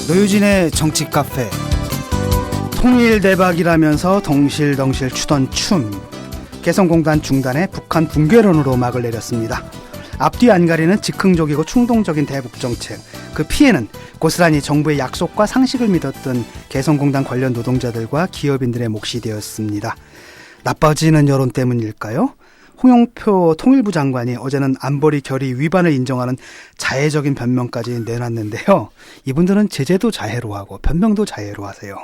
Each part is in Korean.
노유진의 정치 카페. 통일대박이라면서 덩실덩실 추던 춤. 개성공단 중단에 북한 붕괴론으로 막을 내렸습니다. 앞뒤 안 가리는 즉흥적이고 충동적인 대북정책. 그 피해는 고스란히 정부의 약속과 상식을 믿었던 개성공단 관련 노동자들과 기업인들의 몫이 되었습니다. 나빠지는 여론 때문일까요? 홍영표 통일부 장관이 어제는 안보리 결의 위반을 인정하는 자해적인 변명까지 내놨는데요. 이분들은 제재도 자해로 하고 변명도 자해로 하세요.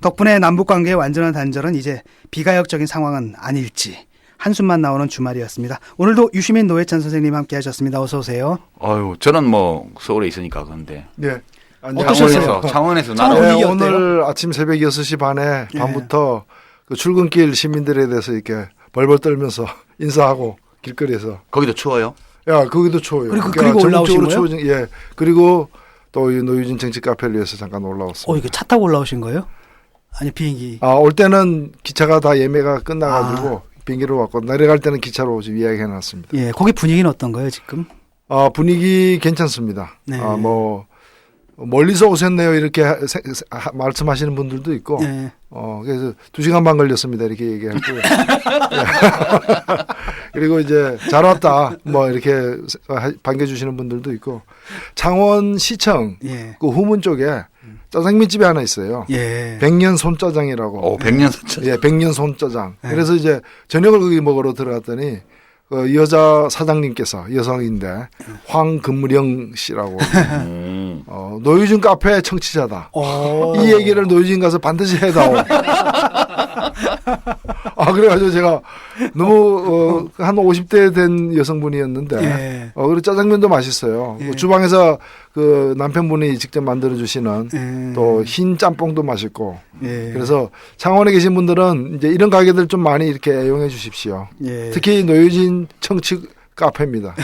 덕분에 남북관계의 완전한 단절은 이제 비가역적인 상황은 아닐지 한숨만 나오는 주말이었습니다. 오늘도 유시민 노회찬 선생님 함께 하셨습니다. 어서 오세요. 아유, 저는 뭐 서울에 있으니까 그런데. 네. 어떠셨어요? 창원에서 네, 오늘 아침 새벽 6시 반에 밤부터 그 출근길 시민들에 대해서 이렇게 벌벌 떨면서 인사하고 길거리에서. 거기도 추워요? 야, 거기도 추워요. 그리고 올라오신 거예요? 예. 그리고 또 이 노유진 정치 카페를 위해서 잠깐 올라왔습니다. 이거 차 타고 올라오신 거예요? 아니 비행기. 올 때는 기차가 다 예매가 끝나가지고 비행기로 왔고 내려갈 때는 기차로 지금 이야기해 놨습니다. 예, 거기 분위기는 어떤가요 지금? 분위기 괜찮습니다. 네. 뭐 멀리서 오셨네요 이렇게 말씀하시는 분들도 있고. 네. 그래서 2시간 반 걸렸습니다 이렇게 얘기하고요. 그리고 이제 잘 왔다 뭐 이렇게 반겨주시는 분들도 있고. 창원시청 그 후문 쪽에 짜장면집이 하나 있어요. 예. 백년 손짜장이라고. 백년 손짜장. 예, 백년 손짜장. 그래서 이제 저녁을 거기 먹으러 들어갔더니 여자 사장님께서 여성인데 황금무령 씨라고 노유진 카페 청취자다. 이 얘기를 노유진 가서 반드시 해다오. 그래가지고 제가 너무 한 50대 된 여성분이었는데 그리고 짜장면도 맛있어요. 주방에서 그 남편분이 직접 만들어주시는 또 흰 짬뽕도 맛있고 그래서 창원에 계신 분들은 이제 이런 가게들 좀 많이 이렇게 애용해 주십시오. 특히 노유진 청취 카페입니다.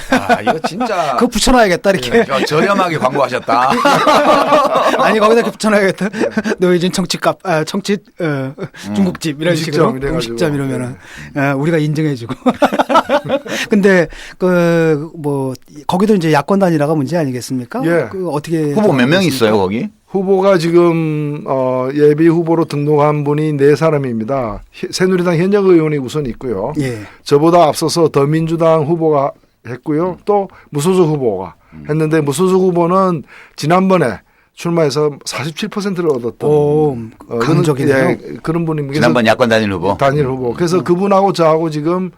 이거 진짜. 그거 붙여놔야겠다, 이렇게. 저렴하게 광고하셨다. 아니, 거기다 붙여놔야겠다. 노유진 중국집, 이런 식으로. 음식점 이러면은. 우리가 인정해주고. 근데, 거기도 이제 야권 단일화가 문제 아니겠습니까? 예. 어떻게. 후보 몇 명 있어요, 거기? 후보가 지금 예비 후보로 등록한 분이 4사람입니다. 새누리당 현역 의원이 우선 있고요. 저보다 앞서서 더민주당 후보가 했고요. 또 무소속 후보가 했는데 무소속 후보는 지난번에 출마해서 47%를 얻었던 강적이네요. 그런 분입니다. 지난번 야권 단일 후보. 단일 후보. 그래서 그분하고 저하고 지금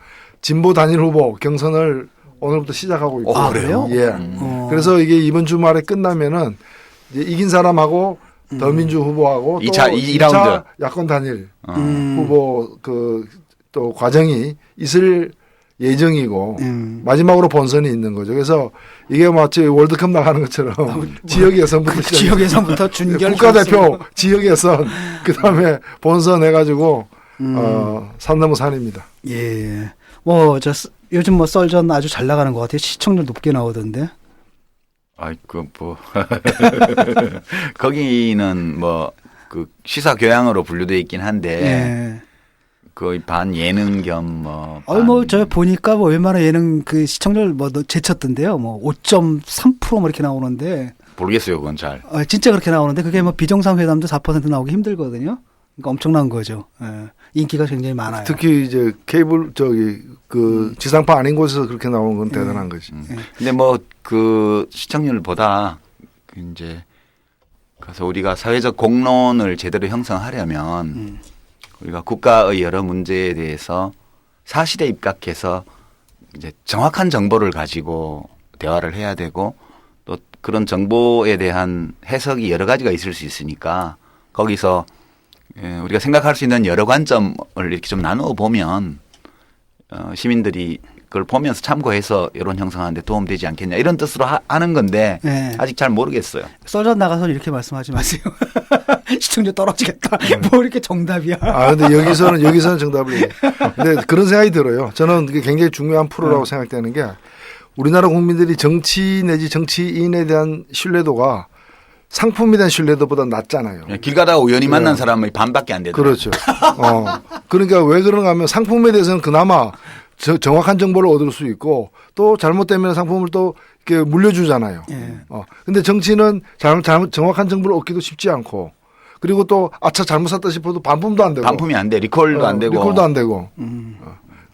진보 단일 후보 경선을 오늘부터 시작하고 있고. 그래요? 예. 그래서 이게 이번 주말에 끝나면은 이제 이긴 사람하고 더민주 후보하고 2차 야권 단일 후보 또 과정이 있을 예정이고 마지막으로 본선이 있는 거죠. 그래서 이게 마치 월드컵 나가는 것처럼 지역 예선부터 지역 예선부터 준결 국가대표 지역 예선 그다음에 본선 해가지고 산 넘어 산입니다. 예. 요즘 썰전 아주 잘 나가는 것 같아요. 시청률 높게 나오던데. 거기는 그 시사 교양으로 분류되어 있긴 한데 거의 반 예능 겸 저 보니까 웬만한 예능 그 시청률 제쳤던데요. 5.3% 이렇게 나오는데. 모르겠어요, 그건 잘. 진짜 그렇게 나오는데 그게 비정상회담도 4% 나오기 힘들거든요. 그러니까 엄청난 거죠. 인기가 굉장히 많아요. 특히 이제 케이블 지상파 아닌 곳에서 그렇게 나오는 건 대단한 거지. 근데 그 시청률보다 이제 그래서 우리가 사회적 공론을 제대로 형성하려면 우리가 국가의 여러 문제에 대해서 사실에 입각해서 이제 정확한 정보를 가지고 대화를 해야 되고 또 그런 정보에 대한 해석이 여러 가지가 있을 수 있으니까 거기서 우리가 생각할 수 있는 여러 관점을 이렇게 좀 나누어 보면 시민들이 그걸 보면서 참고해서 여론 형성하는데 도움되지 않겠냐 이런 뜻으로 하는 건데 아직 잘 모르겠어요. 썰전 나가서 이렇게 말씀하지 마세요. 시청률 떨어지겠다. 이렇게 정답이야. 근데 여기서는 정답을. 근데 그런 생각이 들어요. 저는 그게 굉장히 중요한 프로라고 생각되는 게 우리나라 국민들이 정치 내지 정치인에 대한 신뢰도가 상품에 대한 신뢰도보다 낮잖아요. 길 가다가 우연히 만난 사람의 반밖에 안 되더라고요. 그렇죠. 그러니까 왜 그런가 하면 상품에 대해서는 그나마 정확한 정보를 얻을 수 있고 또 잘못되면 상품을 또 이렇게 물려주잖아요. 예. 근데 정치는 정확한 정보를 얻기도 쉽지 않고 그리고 또 아차 잘못 샀다 싶어도 반품도 안 되고 반품이 안 돼. 리콜도 안 되고. 리콜도 안 되고.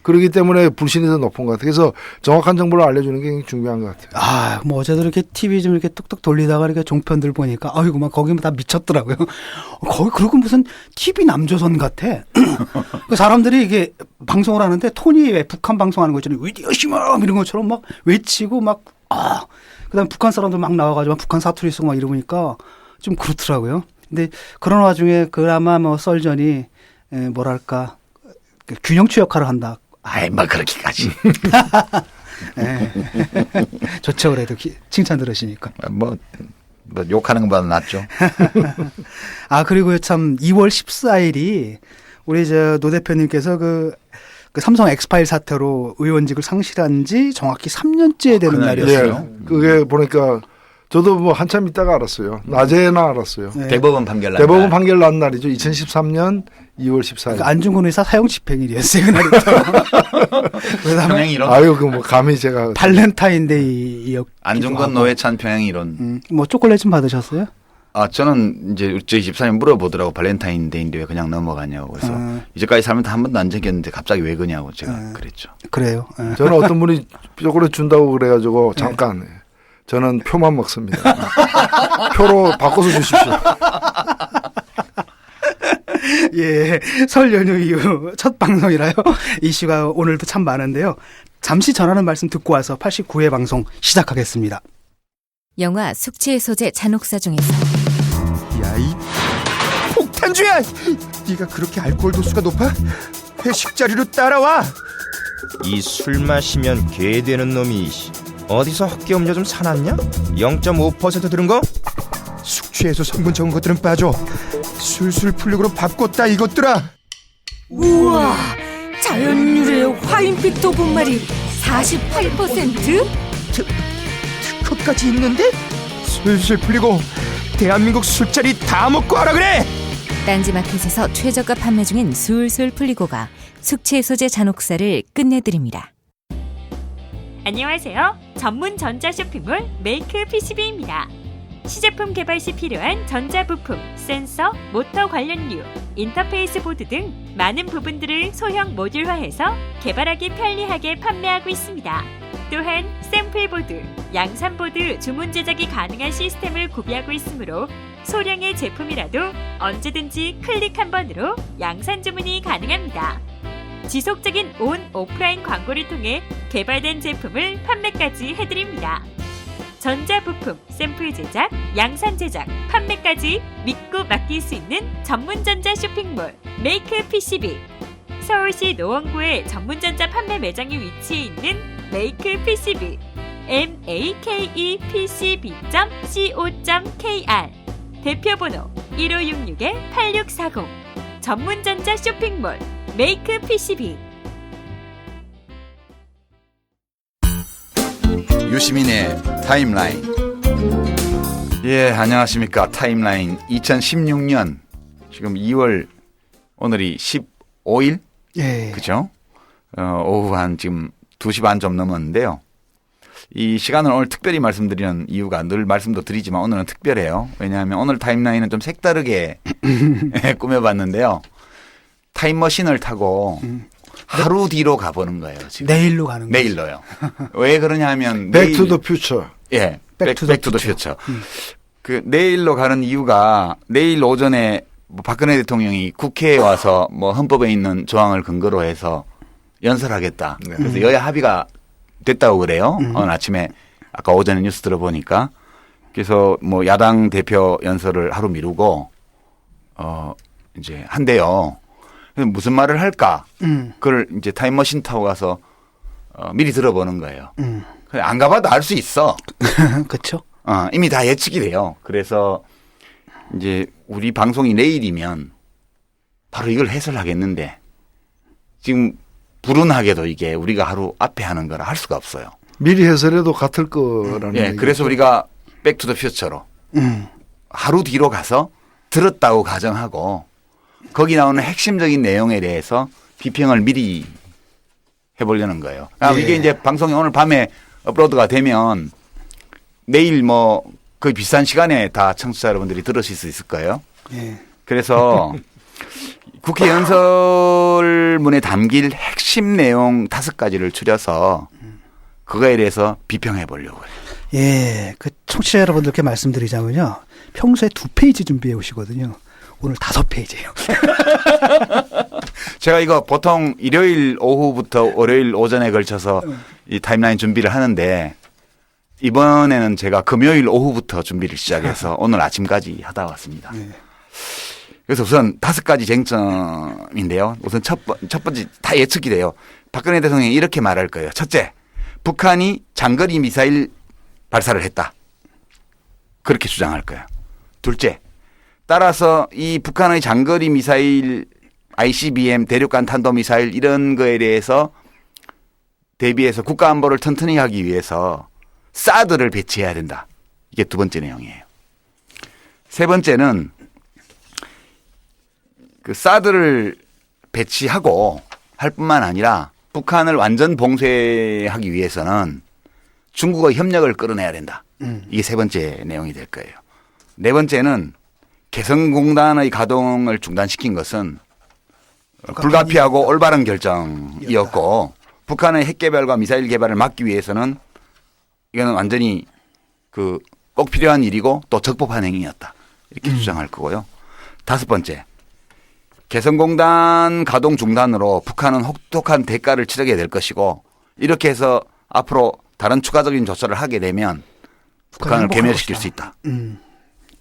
그렇기 때문에 불신이 더 높은 것 같아요. 그래서 정확한 정보를 알려주는 게 굉장히 중요한 것 같아요. 아, 뭐 어제도 이렇게 TV 좀 이렇게 뚝뚝 돌리다가 이렇게 종편들 보니까 아이고 막 거기 다 미쳤더라고요. 거기 그리고 무슨 TV 남조선 같아. 그 사람들이 이게 방송을 하는데 톤이 왜 북한 방송하는 거 있잖아요. 위디오시마 이런 것처럼 막 외치고 막 그다음 북한 사람들 막 나와가지고 북한 사투리 쓰고 막 이러니까 좀 그렇더라고요. 근데 그런 와중에 그나마 뭐 썰전이 뭐랄까 균형추 역할을 한다. 아이, 뭐 그렇게까지. 네. 좋죠. 그래도 칭찬 들으시니까. 뭐 욕하는 것보다 낫죠. 아, 그리고 참 2월 14일이 우리 노 대표님께서 그 삼성 엑스파일 사태로 의원직을 상실한 지 정확히 3년째 되는 날이었어요. 예, 그게 보니까 저도 뭐 한참 있다가 알았어요. 낮에나 알았어요. 네. 대법원 판결 난 대법원 판결 난 날이죠. 2013년 2월 14일. 그러니까 안중근 의사 사형 집행일이었어요. 그날이. 평행 이론. 아유, 그 뭐 감히 제가 발렌타인데이였. 안중근 노회찬 평행 이론. 뭐 초콜릿 좀 받으셨어요? 아, 저는 이제 저희 집사님 물어보더라고. 발렌타인데이인데 왜 그냥 넘어가냐고. 그래서 이제까지 살면서 한 번도 안 적였는데 갑자기 왜 그냐고 제가 그랬죠. 그래요. 저는 어떤 분이 초콜릿 준다고 그래가지고 잠깐 저는 표만 먹습니다. 표로 바꿔서 주십시오. 예, 설 연휴 이후 첫 방송이라요. 이슈가 오늘도 참 많은데요. 잠시 전하는 말씀 듣고 와서 89회 방송 시작하겠습니다. 영화 숙취의 소재 잔혹사 중에서 야, 이 폭탄주야! 네가 그렇게 알코올 도수가 높아? 회식 자리로 따라와! 이 술 마시면 개 되는 놈이 어디서 헛개 음료 좀 사놨냐? 0.5% 들은 거? 숙취해소 성분 적은 것들은 빠져. 술술 풀리고로 바꿨다 이것들아. 우와! 자연 유래 화인빛 도분말이 48%? 특허까지 있는데? 술술 풀리고 대한민국 술자리 다 먹고 하라 그래! 딴지마켓에서 최저가 판매 중인 술술 풀리고가 숙취의 소재 잔혹사를 끝내드립니다. 안녕하세요. 전문 전자 쇼핑몰 메이크 PCB입니다. 시제품 개발 시 필요한 전자부품, 센서, 모터 관련류, 인터페이스 보드 등 많은 부분들을 소형 모듈화해서 개발하기 편리하게 판매하고 있습니다. 또한 샘플보드, 양산보드 주문 제작이 가능한 시스템을 구비하고 있으므로 소량의 제품이라도 언제든지 클릭 한 번으로 양산 주문이 가능합니다. 지속적인 온, 오프라인 광고를 통해 개발된 제품을 판매까지 해드립니다. 전자부품, 샘플 제작, 양산 제작, 판매까지 믿고 맡길 수 있는 전문전자 쇼핑몰 메이크 PCB. 서울시 노원구에 전문전자 판매 매장이 위치해 있는 메이크 PCB makepcb.co.kr 대표번호 1566-8640 전문전자 쇼핑몰 메이크 PCB. 유시민의 타임라인. 예, 안녕하십니까. 타임라인 2016년 지금 2월 오늘이 15일? 예. 그죠? 오후 한 지금 2시 반 좀 넘었는데요. 이 시간을 오늘 특별히 말씀드리는 이유가 늘 말씀도 드리지만 오늘은 특별해요. 왜냐하면 오늘 타임라인은 좀 색다르게 꾸며봤는데요. 타임머신을 타고 하루 뒤로 가보는 거예요. 지금. 내일로 가는 거죠. 내일로요. 왜 그러냐 하면 Back to the future. 예, Back to the future. 그 내일로 가는 이유가 내일 오전에 뭐 박근혜 대통령이 국회에 와서 뭐 헌법에 있는 조항을 근거로 해서 연설하겠다. 그래서 여야 합의가 됐다고 그래요. 오늘 아침에 아까 오전에 뉴스 들어보니까 그래서 뭐 야당 대표 연설을 하루 미루고 이제 한대요. 무슨 말을 할까? 그걸 이제 타임머신 타고 가서 미리 들어보는 거예요. 안 가봐도 알 수 있어. 그렇죠. 이미 다 예측이 돼요. 그래서 이제 우리 방송이 내일이면 바로 이걸 해설하겠는데 지금 불운하게도 이게 우리가 하루 앞에 하는 거라 할 수가 없어요. 미리 해설해도 같을 거라는. 예, 그래서 우리가 백투더퓨처로 하루 뒤로 가서 들었다고 가정하고 거기 나오는 핵심적인 내용에 대해서 비평을 미리 해보려는 거예요. 예. 이게 이제 방송이 오늘 밤에 업로드가 되면 내일 뭐 거의 비슷한 시간에 다 청취자 여러분들이 들으실 수 있을 거예요. 예. 그래서 국회 연설문에 담길 핵심 내용 5가지를 추려서 그거에 대해서 비평해 보려고 해요. 예, 그 청취자 여러분들께 말씀드리자면요. 평소에 2페이지 준비해 오시거든요. 오늘 5페이지예요. 제가 이거 보통 일요일 오후부터 월요일 오전에 걸쳐서 이 타임라인 준비를 하는데 이번에는 제가 금요일 오후부터 준비를 시작해서 오늘 아침까지 하다 왔습니다. 네. 그래서 우선 5가지 쟁점인데요. 우선 첫 번째 다 예측이 돼요. 박근혜 대통령이 이렇게 말할 거예요. 첫째, 북한이 장거리 미사일 발사를 했다. 그렇게 주장할 거예요. 둘째, 따라서 이 북한의 장거리 미사일, ICBM, 대륙간 탄도미사일 이런 거에 대해서 대비해서 국가 안보를 튼튼히 하기 위해서 사드를 배치해야 된다. 이게 2번째 내용이에요. 세 번째는 그 사드를 배치하고 할 뿐만 아니라 북한을 완전 봉쇄하기 위해서는 중국의 협력을 끌어내야 된다. 이게 3번째 내용이 될 거예요. 4번째는 개성공단의 가동을 중단시킨 것은 불가피하고 올바른 결정이었고 북한의 핵 개발과 미사일 개발을 막기 위해서는 이거는 완전히 그 꼭 필요한 일이고 또 적법한 행위였다. 이렇게 주장할 거고요. 5번째, 개성공단 가동 중단으로 북한은 혹독한 대가를 치르게 될 것이고 이렇게 해서 앞으로 다른 추가적인 조처를 하게 되면 북한을 괴멸시킬 수 있다.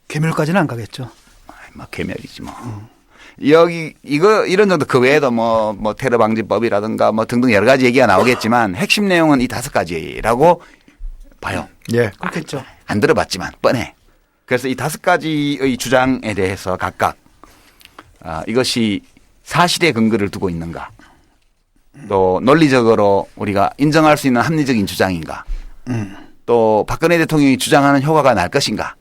괴멸까지는 안 가겠죠. 뭐 괴멸이지 뭐. 이런 정도 그 외에도 뭐 테러 방지법이라든가 뭐 등등 여러 가지 얘기가 나오겠지만 핵심 내용은 이 5가지라고 봐요. 예. 그렇겠죠. 안 들어봤지만 뻔해. 그래서 이 5가지의 주장에 대해서 각각 이것이 사실에 근거를 두고 있는가, 또 논리적으로 우리가 인정할 수 있는 합리적인 주장인가, 또 박근혜 대통령이 주장하는 효과가 날 것인가.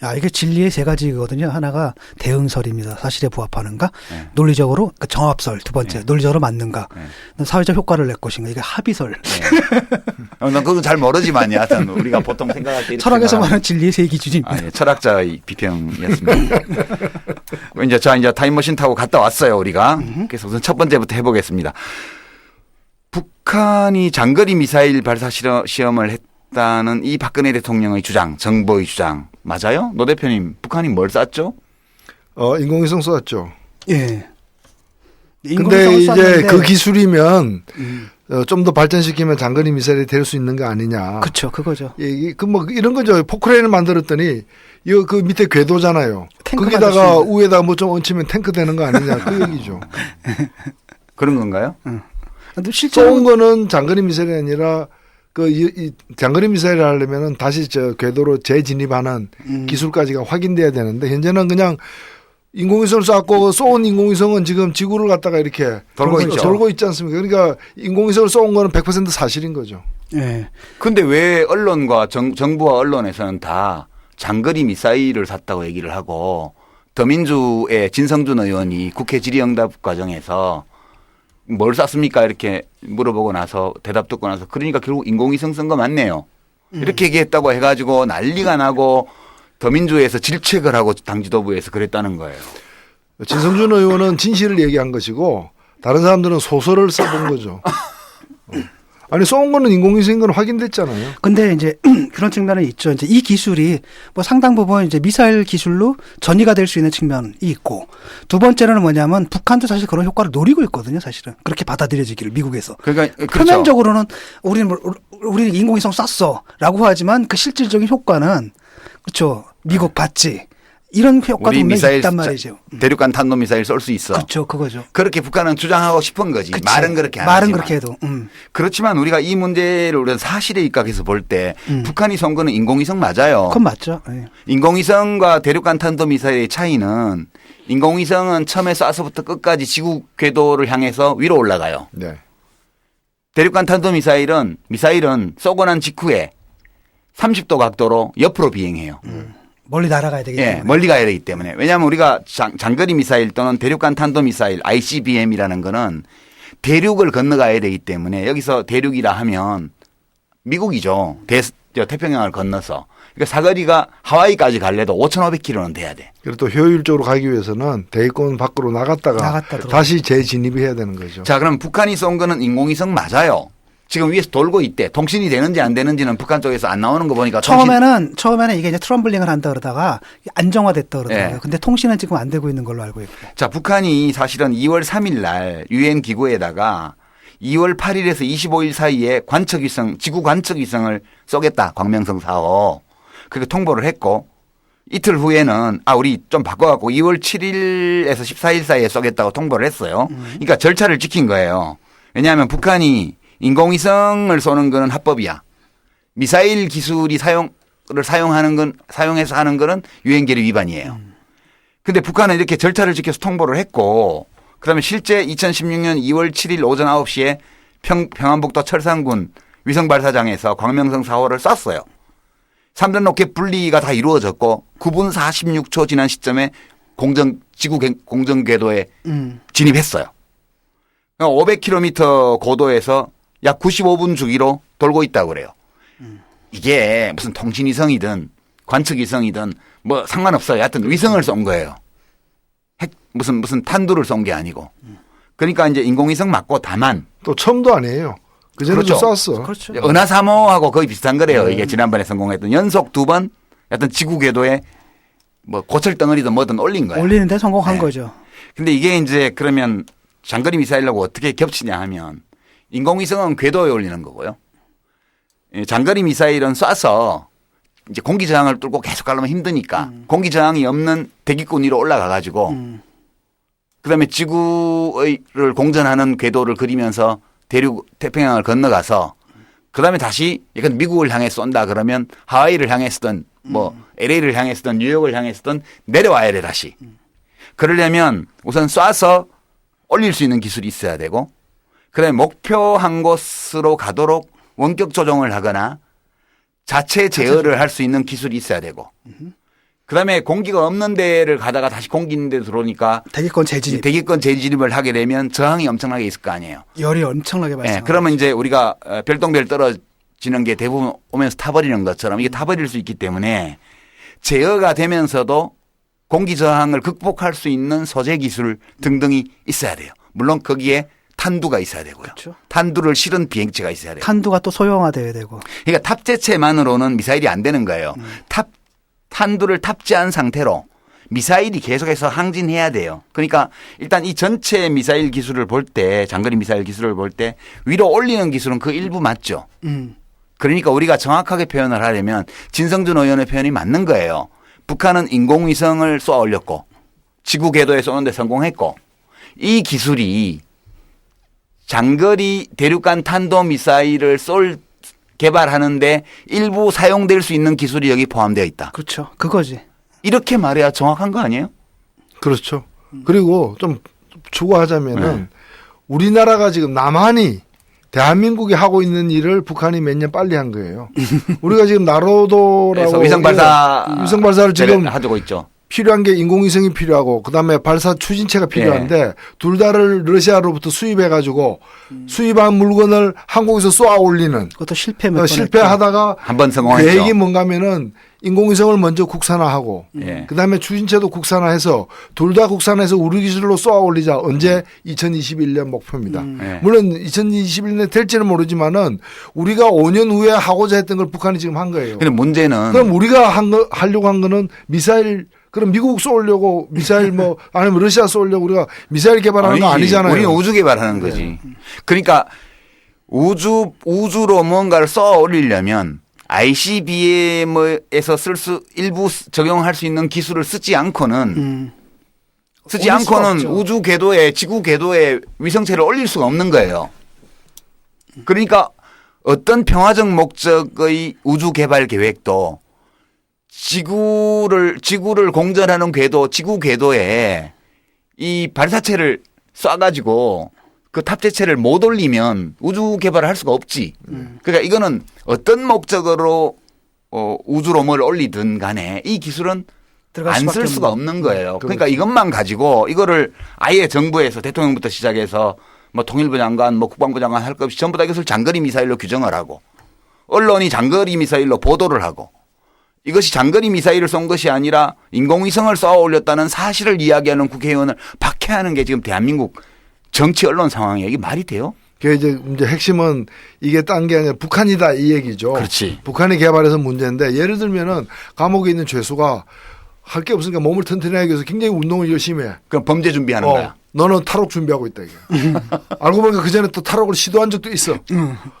야, 이게 진리의 3가지거든요. 하나가 대응설입니다. 사실에 부합하는가. 네. 논리적으로 그러니까 정합설. 2번째. 네. 논리적으로 맞는가. 네. 사회적 효과를 낼 것인가. 이게 합의설. 난 그건 잘 모르지만 여하튼 우리가 보통 생각할 때 철학에서 말하는 진리의 3기준입니다. 예, 철학자의 비평이었습니다. 이제 타임머신 타고 갔다 왔어요, 우리가. 그래서 우선 첫 번째부터 해보겠습니다. 북한이 장거리 미사일 발사 시험을 했다는 이 박근혜 대통령의 주장, 정부의 주장 맞아요? 노 대표님, 북한이 뭘 쐈죠? 인공위성 쏘았죠. 예. 근데 이제 그 기술이면 좀 더 발전시키면 장거리 미사일이 될 수 있는 거 아니냐. 그렇죠, 그거죠. 뭐 이런 거죠. 포크레인을 만들었더니 이거 그 밑에 궤도잖아요. 탱크 거기다가 위에다 뭐 좀 얹히면 탱크 되는 거 아니냐 그 얘기죠. 그런 건가요? 실제로 쏘은 거는 장거리 미사일이 아니라 이 장거리 미사일을 하려면은 다시 저 궤도로 재진입하는 기술까지가 확인돼야 되는데 현재는 그냥 인공위성을 쐈고 쏘은 인공위성은 지금 지구를 갖다가 이렇게 돌고 있지 않습니까? 그러니까 인공위성을 쏘은 거는 100% 사실인 거죠. 예. 근데 왜 언론과 정부와 언론에서는 다 장거리 미사일을 샀다고 얘기를 하고 더민주의 진성준 의원이 국회 질의응답 과정에서 뭘 쐈습니까? 이렇게 물어보고 나서 대답 듣고 나서 그러니까 결국 인공위성 쓴 거 맞네요. 이렇게 얘기했다고 해가지고 난리가 나고 더민주에서 질책을 하고 당 지도부에서 그랬다는 거예요. 진성준 의원은 진실을 얘기한 것이고 다른 사람들은 소설을 써본 거죠. 아니 쏘은 거는 인공위성인 건 확인됐잖아요. 근데 이제 그런 측면은 있죠. 이제 이 기술이 뭐 상당 부분 이제 미사일 기술로 전이가 될 수 있는 측면이 있고 2번째는 뭐냐면 북한도 사실 그런 효과를 노리고 있거든요. 사실은 그렇게 받아들여지기를 미국에서. 그러니까 그렇죠. 표면적으로는 우리는 인공위성 쐈어라고 하지만 그 실질적인 효과는 그렇죠. 미국 봤지. 이런 효과도 우리 미사일 있단 말이죠. 대륙간 탄도 미사일 쏠 수 있어. 그렇죠, 그거죠. 그렇게 북한은 주장하고 싶은 거지. 그치. 말은 그렇게 안 말은 하지만. 그렇게 해도. 그렇지만 우리가 이 문제를 우리가 사실에 입각해서 볼 때 북한이 쏜 거는 인공위성 맞아요. 그건 맞죠. 예. 인공위성과 대륙간 탄도 미사일의 차이는 인공위성은 처음에 쏴서부터 끝까지 지구 궤도를 향해서 위로 올라가요. 네. 대륙간 탄도 미사일은 쏘고 난 직후에 30도 각도로 옆으로 비행해요. 멀리 날아가야 되기 때문에. 예, 멀리 가야 되기 때문에. 왜냐하면 우리가 장거리 미사일 또는 대륙간 탄도 미사일 ICBM이라는 거는 대륙을 건너가야 되기 때문에 여기서 대륙이라 하면 미국이죠. 태평양을 건너서. 그러니까 사거리가 하와이까지 갈래도 5,500km는 돼야 돼. 그리고 또 효율적으로 가기 위해서는 대기권 밖으로 나갔다가 다시 재진입해야 되는 거죠. 자, 그럼 북한이 쏜 거는 인공위성 맞아요. 지금 위에서 돌고 있대. 통신이 되는지 안 되는지는 북한 쪽에서 안 나오는 거 보니까 처음에는 이게 이제 트럼블링을 한다 그러다가 안정화됐다 그러더라고요. 네. 근데 통신은 지금 안 되고 있는 걸로 알고 있고. 자, 북한이 사실은 2월 3일 날 유엔 기구에다가 2월 8일에서 25일 사이에 지구 관측위성을 쏘겠다. 광명성 4호. 그렇게 통보를 했고 이틀 후에는 우리 좀 바꿔갖고 2월 7일에서 14일 사이에 쏘겠다고 통보를 했어요. 그러니까 절차를 지킨 거예요. 왜냐하면 북한이 인공위성을 쏘는 거는 합법이야. 미사일 기술이 사용해서 하는 거는 유엔 계획 위반이에요. 근데 북한은 이렇게 절차를 지켜서 통보를 했고 그다음에 실제 2016년 2월 7일 오전 9시에 평안북도 철산군 위성발사장에서 광명성 4호를 쐈어요. 3단 로켓 분리가 다 이루어졌고 9분 46초 지난 시점에 지구 공정 궤도에 진입했어요. 500km 고도에서 약 95분 주기로 돌고 있다고 그래요. 이게 무슨 통신위성이든 관측위성이든 뭐 상관없어요. 하여튼 위성을 쏜 거예요. 무슨 탄두를 쏜 게 아니고. 그러니까 이제 인공위성 맞고 다만 또 처음도 아니에요. 그전에도 그렇죠. 쐈어. 그렇죠. 은하삼호하고 거의 비슷한 거래요. 이게 지난번에 성공했던 연속 2번 하여튼 지구 궤도에 뭐 고철 덩어리든 뭐든 올린 거예요. 올리는데 성공한 네. 거죠. 근데 이게 이제 그러면 장거리 미사일하고 어떻게 겹치냐 하면 인공위성은 궤도에 올리는 거고요. 장거리 미사일은 쏴서 이제 공기 저항을 뚫고 계속 가려면 힘드니까 공기 저항이 없는 대기권 위로 올라가 가지고 그다음에 지구를 공전하는 궤도를 그리면서 태평양을 건너가서 그다음에 다시 이건 미국을 향해 쏜다 그러면 하와이를 향해 쓰든 뭐 LA를 향해 쓰든 뉴욕을 향해 쓰든 내려와야 돼 다시. 그러려면 우선 쏴서 올릴 수 있는 기술이 있어야 되고 그다음에 목표한 곳으로 가도록 원격 조종을 하거나 자체 제어를 할 수 있는 기술이 있어야 되고 그다음에 공기가 없는 데를 가다가 다시 공기 있는 데 들어오니까 대기권 재진입을 하게 되면 저항이 엄청나게 있을 거 아니에요. 열이 엄청나게 발생. 네, 그러면 이제 우리가 별똥별 떨어지는 게 대부분 오면서 타버리는 것처럼 이게 타버릴 수 있기 때문에 제어가 되면서도 공기 저항을 극복할 수 있는 소재 기술 등등이 있어야 돼요. 물론 거기에 탄두가 있어야 되고요. 그렇죠. 탄두를 실은 비행체가 있어야 돼요. 탄두가 또 소형화돼야 되고. 그러니까 탑재체만으로는 미사일이 안 되는 거예요. 탄두를 탑재한 상태로 미사일이 계속해서 항진해야 돼요. 그러니까 일단 이 전체 미사일 기술을 볼 때 장거리 미사일 기술을 볼 때 위로 올리는 기술은 그 일부 맞죠. 그러니까 우리가 정확하게 표현을 하려면 진성준 의원의 표현이 맞는 거예요. 북한은 인공위성을 쏘아 올렸고 지구 궤도에 쏘는데 성공했고 이 기술이 장거리 대륙간 탄도미사일을 개발하는데 일부 사용될 수 있는 기술이 여기 포함되어 있다. 그렇죠. 그거지. 이렇게 말해야 정확한 거 아니에요? 그렇죠. 그리고 좀 추가하자면은 우리나라가 지금 남한이 대한민국이 하고 있는 일을 북한이 몇 년 빨리 한 거예요. 우리가 지금 나로도라고 위성 발사를 지금 하고 있죠. 필요한 게 인공위성이 필요하고 그다음에 발사 추진체가 필요한데 둘 다를 러시아로부터 수입해 가지고 수입한 물건을 한국에서 쏘아 올리는 그것도 실패하다가 한 번 성공했죠. 계획이 뭔가면은 인공위성을 먼저 국산화하고 그다음에 추진체도 국산화해서 둘 다 국산화해서 우리 기술로 쏘아 올리자. 언제 2021년 목표입니다. 물론 2021년에 될지는 모르지만은 우리가 5년 후에 하고자 했던 걸 북한이 지금 한 거예요. 근데 문제는 그럼 우리가 하려고 한 거는 미사일 그럼 미국 쏘려고 미사일 아니면 러시아 쏘려고 우리가 미사일 개발하는 거 아니잖아요. 우리는 우주 개발하는 거지. 그러니까 우주로 뭔가를 쏘아 올리려면 ICBM에서 일부 적용할 수 있는 기술을 쓰지 않고는 우주 궤도에 지구 궤도에 위성체를 올릴 수가 없는 거예요. 그러니까 어떤 평화적 목적의 우주 개발 계획도 지구를 공전하는 궤도, 지구 궤도에 이 발사체를 쏴가지고 그 탑재체를 못 올리면 우주 개발을 할 수가 없지. 그러니까 이거는 어떤 목적으로 우주로 뭘 올리든 간에 이 기술은 안 쓸 수가 없는 거예요. 그러니까 이것만 가지고 이거를 아예 정부에서 대통령부터 시작해서 뭐 통일부 장관, 뭐 국방부 장관 할 것 없이 전부 다 이것을 장거리 미사일로 규정을 하고 언론이 장거리 미사일로 보도를 하고 이것이 장거리 미사일을 쏜 것이 아니라 인공위성을 쏘아 올렸다는 사실을 이야기하는 국회의원을 박해하는 게 지금 대한민국 정치 언론 상황이에요. 이게 말이 돼요? 그 이제 핵심은 이게 딴 게 아니라 북한이다 이 얘기죠. 그렇지. 북한이 개발해서 문제인데 예를 들면은 감옥에 있는 죄수가 할 게 없으니까 몸을 튼튼히 하기 위해서 굉장히 운동을 열심히 해. 그럼 범죄 준비하는 거야. 너는 탈옥 준비하고 있다 이게. 알고 보니까 그 전에 또 탈옥을 시도한 적도 있어.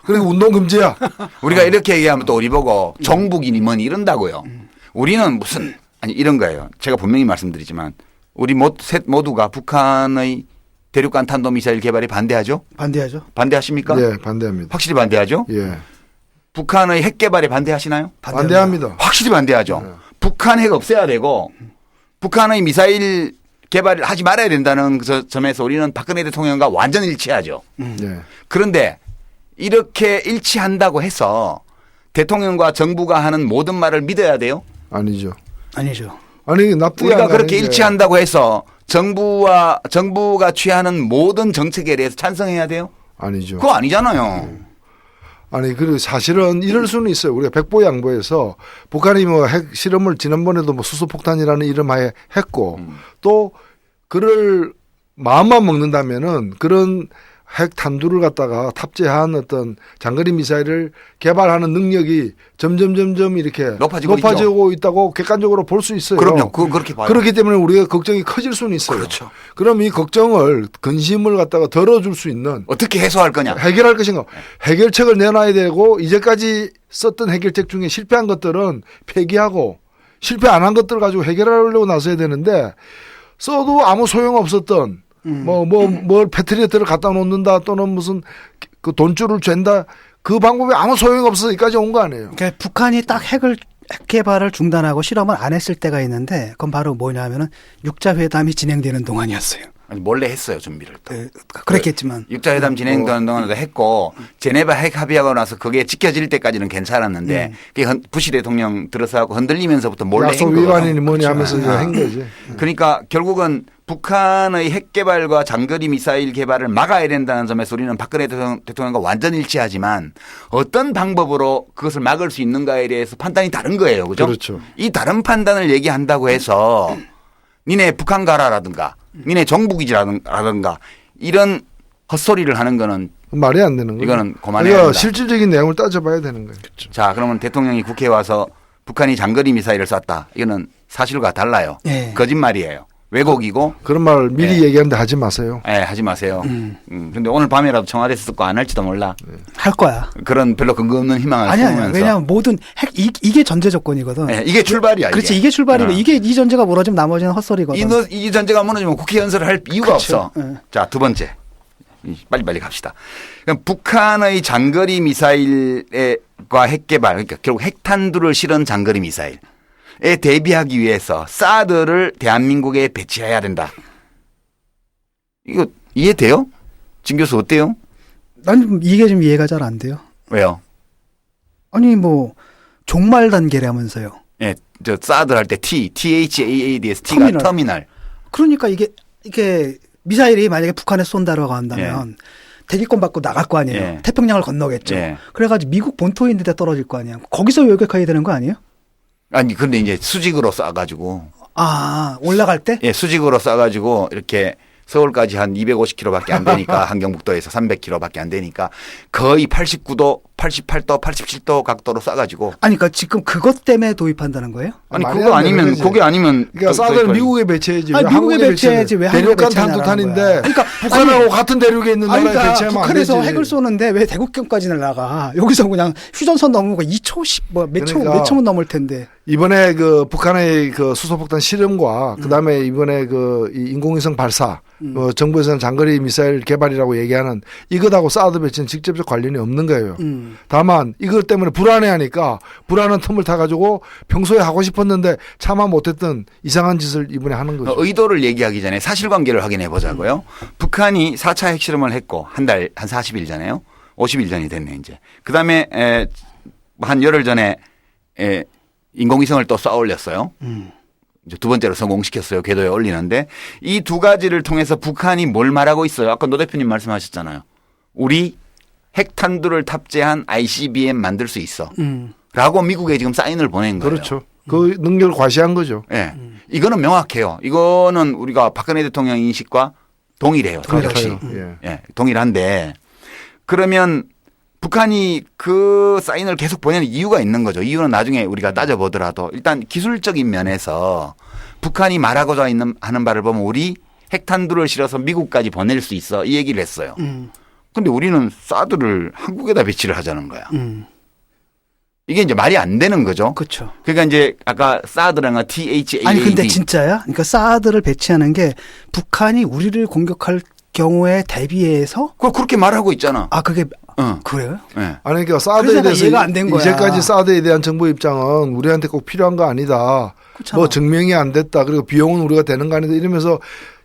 그리고 운동 금지야. 우리가 이렇게 얘기하면 또 우리 보고 정북이니 뭐니 이런다고요. 우리는 무슨 아니 이런 거예요. 제가 분명히 말씀드리지만 우리 셋 모두가 북한의 대륙간 탄도미사일 개발에 반대하죠? 반대하죠. 반대하십니까? 예, 반대합니다. 확실히 반대하죠? 예. 북한의 핵 개발에 반대하시나요? 반대합니다. 확실히 반대하죠. 네. 북한 핵 없애야 되고 북한의 미사일 개발을 하지 말아야 된다는 그 점에서 우리는 박근혜 대통령과 완전 일치하죠. 예. 그런데 이렇게 일치한다고 해서 대통령과 정부가 하는 모든 말을 믿어야 돼요? 아니죠. 아니죠. 아니 납득이 우리가 안 가는 그렇게 게 일치한다고 해서 정부가 취하는 모든 정책에 대해서 찬성해야 돼요? 아니죠. 그거 아니잖아요. 아니 그리고 사실은 이럴 수는 있어요. 우리가 백보양보에서 북한이 뭐 핵 실험을 지난번에도 뭐 수소폭탄이라는 이름하에 했고 또 그를 마음만 먹는다면은 그런 핵 탄두를 갖다가 탑재한 어떤 장거리 미사일을 개발하는 능력이 점점 이렇게 높아지고 있다고 객관적으로 볼 수 있어요. 그럼요. 그렇게 봐요. 그렇기 때문에 우리가 걱정이 커질 수는 있어요. 그렇죠. 그럼 이 걱정을 근심을 갖다가 덜어줄 수 있는 어떻게 해소할 거냐? 해결할 것인가? 해결책을 내놔야 되고 이제까지 썼던 해결책 중에 실패한 것들은 폐기하고 실패 안 한 것들을 가지고 해결하려고 나서야 되는데 써도 아무 소용 없었던 뭘 패트리어트를 갖다 놓는다 또는 무슨 그 돈줄을 잰다 그 방법이 아무 소용이 없어서 여기까지 온 거 아니에요. 그러니까 북한이 딱 핵 개발을 중단하고 실험을 안 했을 때가 있는데 그건 바로 뭐냐면은 육자회담이 진행되는 동안이었어요. 아니, 몰래 했어요 준비를. 또. 그랬겠지만 육자회담 진행되는 동안에도 했고 제네바 핵 합의하고 나서 그게 지켜질 때까지는 괜찮았는데 그게 부시 대통령 들어서고 흔들리면서부터 몰래 한 약속 거거든요. 위반이니 뭐니 하면서 이제 한 거지. 그러니까 결국은 북한의 핵 개발과 장거리 미사일 개발을 막아야 된다는 점에서 우리는 박근혜 대통령과 완전 일치하지만 어떤 방법으로 그것을 막을 수 있는가에 대해서 판단이 다른 거예요. 그죠? 그렇죠. 이 다른 판단을 얘기한다고 해서 니네 북한 가라라든가 니네 정부기지라든가 이런 헛소리를 하는 거는 말이 안 되는 거예요. 이거는 그만해야 그러니까 된다. 실질적인 내용을 따져봐야 되는 거예요. 자, 그러면 대통령이 국회에 와서 북한이 장거리 미사일을 쐈다. 이거는 사실과 달라요. 네. 거짓말이에요. 왜곡이고. 그런 말 미리 네. 얘기하는데 하지 마세요. 하지 마세요. 근데 오늘 밤에라도 청와대에서 듣고 안 할지도 몰라. 할 거야. 그런 별로 근거 없는 희망을 아니야. 품으면서. 왜냐하면 모든 핵 이게 전제 조건이거든. 네, 이게 출발이야. 그렇지. 이게 출발이고 어. 이게 이 전제가 무너지면 나머지는 헛소리거든. 이 전제가 무너지면 국회 연설을 할 이유가 그쵸. 없어. 네. 자, 두 번째. 빨리빨리 갑시다. 그럼 북한의 장거리 미사일과 핵 개발, 그러니까 결국 핵탄두를 실은 장거리 미사일에 대비하기 위해서 사드를 대한민국에 배치해야 된다. 이거 이해돼요? 진 교수 어때요? 난 이게 좀 이해가 잘 안 돼요. 왜요? 아니 뭐 종말 단계라면서요. 예, 저 사드 할 때 THAADS T가 터미널. 그러니까 이게 미사일이 만약에 북한에 쏜다라고 한다면 대기권 받고 나갈 거 아니에요. 예. 태평양을 건너겠죠. 예. 그래가지고 미국 본토에 있는 데 떨어질 거 아니에요. 거기서 요격해야 되는 거 아니에요? 아니 근데 이제 수직으로 쏴가지고. 올라갈 때? 예, 수직으로 쏴가지고 이렇게 서울까지 한 250km밖에 안 되니까 한경북도에서 300km밖에 안 되니까 거의 89도, 88도, 87도 각도로 쏴가지고. 아니 그러니까 지금 그것 때문에 도입한다는 거예요? 아니 말이 그거 안 되는 아니면 거지. 그게 아니면 그러니까 사드를 미국에 배치해야지. 아니, 왜 미국에 한국에 배치해야지 왜 한국에 대륙간 배치하냐는 탄두탄인데 거야. 그러니까 북한하고 같은 대륙에 있는 나라에 그러니까 배치하면 안 되지. 북한에서 핵을 쏘는데 왜 대국경까지 날아가? 여기서 그냥 휴전선 넘는 거 2초씩 몇 초면 넘을 텐데. 이번에 그 북한의 그 수소폭탄 실험과 그다음에 이번에 그 이 인공위성 발사 정부에서는 장거리 미사일 개발이라고 얘기하는 이것하고 사드 배치는 직접적 관련이 없는 거예요. 다만 이것 때문에 불안해하니까 불안한 틈을 타가지고 평소에 하고 싶었는데 차마 못했던 이상한 짓을 이번에 하는 거죠. 의도를 얘기하기 전에 사실관계를 확인해 보자고요. 북한이 4차 핵실험을 했고 한 40일 전에요. 50일 전이 됐네 이제. 그다음에 한 열흘 전에 인공위성을 또 쏘아 올렸어요. 이제 두 번째로 성공시켰어요. 궤도에 올리는데 이 두 가지를 통해서 북한이 뭘 말하고 있어요. 아까 노 대표님 말씀하셨잖아요. 우리 핵탄두를 탑재한 ICBM 만들 수 있어. 라고 미국에 지금 사인을 보낸 거예요. 그렇죠. 그 능력을 과시한 거죠. 예. 이거는 명확해요. 이거는 우리가 박근혜 대통령 인식과 동일해요. 역시. 예. 동일한데 그러면 북한이 그 사인을 계속 보내는 이유가 있는 거죠. 이유는 나중에 우리가 따져보더라도 일단 기술적인 면에서 북한이 말하고자 하는 바를 보면 우리 핵탄두를 실어서 미국까지 보낼 수 있어 이 얘기를 했어요. 그런데 우리는 사드를 한국에다 배치를 하자는 거야. 이게 이제 말이 안 되는 거죠. 그렇죠. 그러니까 이제 아까 사드랑 THAAD. 아니 근데 진짜야? 그러니까 사드를 배치하는 게 북한이 우리를 공격할 경우에 대비해서 그렇게 말하고 있잖아. 아 그게 그래요? 네. 아니 그러니까 사드에 그래서 대해서 이해가 안 된 거야. 이제까지 사드에 대한 정부 입장은 우리한테 꼭 필요한 거 아니다. 그렇잖아. 뭐 증명이 안 됐다. 그리고 비용은 우리가 되는 거 아니다. 이러면서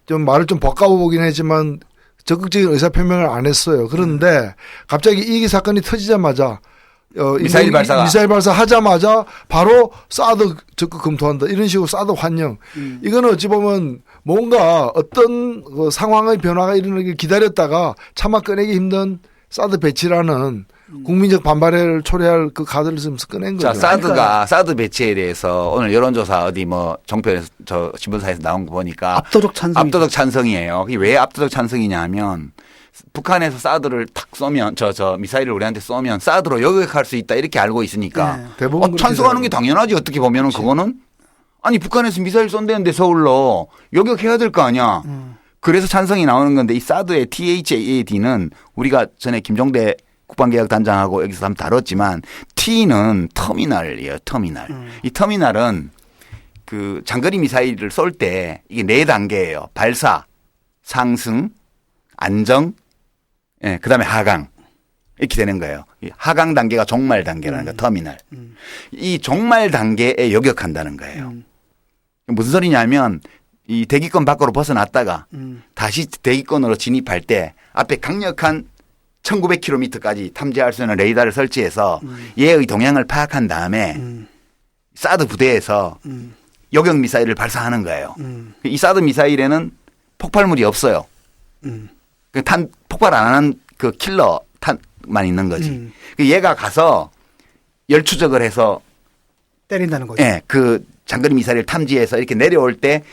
좀 말을 좀 바꿔보긴 했지만 적극적인 의사 표명을 안 했어요. 그런데 갑자기 이 사건이 터지자마자 미사일 발사하자마자 바로 사드 적극 검토한다. 이런 식으로 사드 환영. 이거는 어찌 보면 뭔가 어떤 그 상황의 변화가 일어나길 기다렸다가 차마 꺼내기 힘든 사드 배치라는 국민적 반발을 초래할 그 카드를 쓰면서 꺼낸 거죠. 자, 사드 배치에 대해서 오늘 여론조사 어디 뭐 정편에서 저 신문사에서 나온 거 보니까 압도적 찬성이에요. 그게 왜 압도적 찬성이냐 하면 북한에서 사드를 탁 쏘면 저 미사일을 우리한테 쏘면 사드로 요격할 수 있다 이렇게 알고 있으니까 대부분 찬성하는 게 당연하지. 어떻게 보면은 그거는 아니 북한에서 미사일 쏜다는데 서울로 요격해야 될 거 아니야. 그래서 찬성이 나오는 건데 이 사드의 THAAD는 우리가 전에 김종대 국방개혁단장하고 여기서 한번 다뤘지만 T는 터미널이에요. 터미널. 이 터미널은 그 장거리 미사일을 쏠 때 이게 4단계예요. 발사, 상승, 안정, 예, 그다음에 하강 이렇게 되는 거예요. 이 하강 단계가 종말 단계라는 거 터미널. 이 종말 단계에 요격한다는 거예요. 무슨 소리냐면 이 대기권 밖으로 벗어났다가 다시 대기권으로 진입할 때 앞에 강력한 1900km까지 탐지할 수 있는 레이더를 설치해서 얘의 동향을 파악한 다음에 사드 부대에서 요격 미사일을 발사하는 거예요. 이 사드 미사일에는 폭발물이 없어요. 폭발 안 하는 그 킬러 탄만 있는 거지. 얘가 가서 열 추적을 해서 때린다는 거죠. 예, 그 장거리 미사일을 탐지해서 이렇게 내려올 때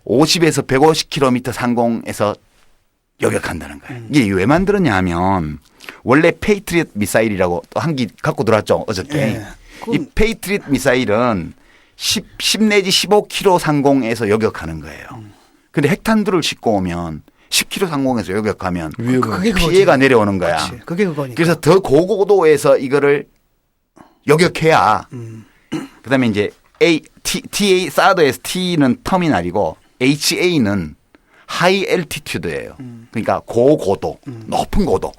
50에서 150km 상공에서 요격한다는 거예요. 이게 왜 만들었냐 하면 원래 페이트리엇 미사일이라고 또 한 기 갖고 들어왔죠. 어저께. 예. 이 페이트리엇 미사일은 10 내지 15km 상공에서 요격하는 거예요. 근데 핵탄두를 싣고 오면 10km 상공에서 요격하면 그게 피해가 그거지. 내려오는 거야. 그렇지. 그게 그거니까. 그래서 더 고고도에서 이거를 요격해야 그다음에 이제 사드에서 T는 터미널이고 HA는 하이 엘티튜드예요. 그러니까 고고도, 높은 고도.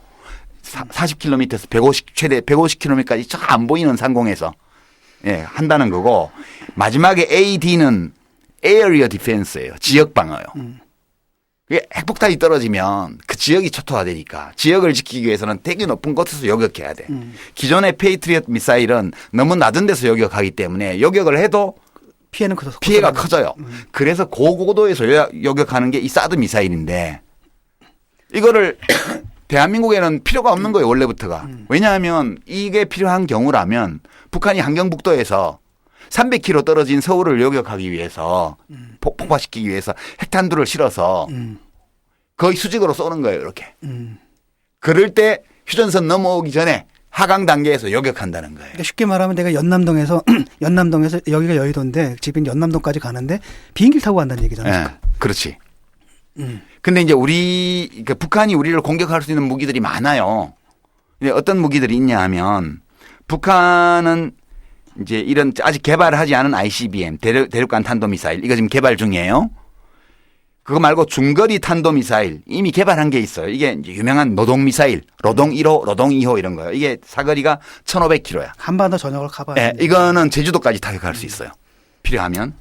40km에서 150, 최대 150km까지 쫙 안 보이는 상공에서 예, 한다는 거고 마지막에 AD는 에어리어 디펜스예요. 지역 방어요. 핵폭탄이 떨어지면 그 지역이 초토화되니까 지역을 지키기 위해서는 되게 높은 곳에서 요격해야 돼. 기존의 페이트리엇 미사일은 너무 낮은 데서 요격하기 때문에 요격을 해도 피해가 커져요. 그래서 고고도에서 요격하는 게 이 사드 미사일인데 이거를 대한민국에는 필요가 없는 거예요. 원래부터가. 왜냐하면 이게 필요한 경우라면 북한이 함경북도에서 300km 떨어진 서울을 요격하기 위해서 폭파시키기 위해서 핵탄두를 실어서 거의 수직으로 쏘는 거예요. 이렇게. 그럴 때 휴전선 넘어오기 전에 하강 단계에서 요격한다는 거예요. 그러니까 쉽게 말하면 내가 연남동에서 여기가 여의도인데 집인 연남동까지 가는데 비행기를 타고 간다는 얘기잖아요. 네, 그렇지. 근데 이제 그러니까 북한이 우리를 공격할 수 있는 무기들이 많아요. 근데 어떤 무기들이 있냐 하면 북한은 이제 이런 아직 개발을 하지 않은 ICBM 대륙간 탄도미사일 이거 지금 개발 중이에요. 그거 말고 중거리 탄도미사일 이미 개발한 게 있어요. 이게 이제 유명한 노동미사일 로동 1호, 로동 2호 이런 거예요. 이게 사거리가 1500km야. 한반도 전역을 커버하는. 네, 이거는 제주도까지 타격할 수 있어요. 필요하면.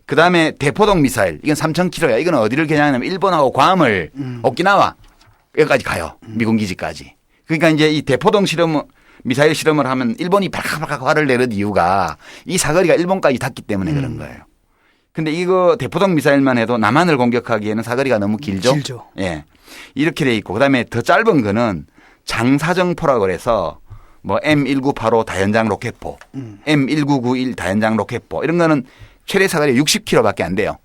그다음에 대포동 미사일 이건 3000km야. 이건 어디를 겨냥하냐면 일본하고 괌을 오키나와 여기까지 가요. 미군 기지까지. 그러니까 이제 이 대포동 미사일 실험을 하면 일본이 발칵발칵 화를 내는 이유가 이 사거리가 일본까지 닿기 때문에 그런 거예요. 근데 이거 대포동 미사일만 해도 남한을 공격하기에는 사거리가 너무 길죠. 길죠. 예. 이렇게 돼 있고 그다음에 더 짧은 거는 장사정포라고 그래서 뭐 M1985 다연장 로켓포, M1991 다연장 로켓포 이런 거는 최대 사거리 60km밖에 안 돼요.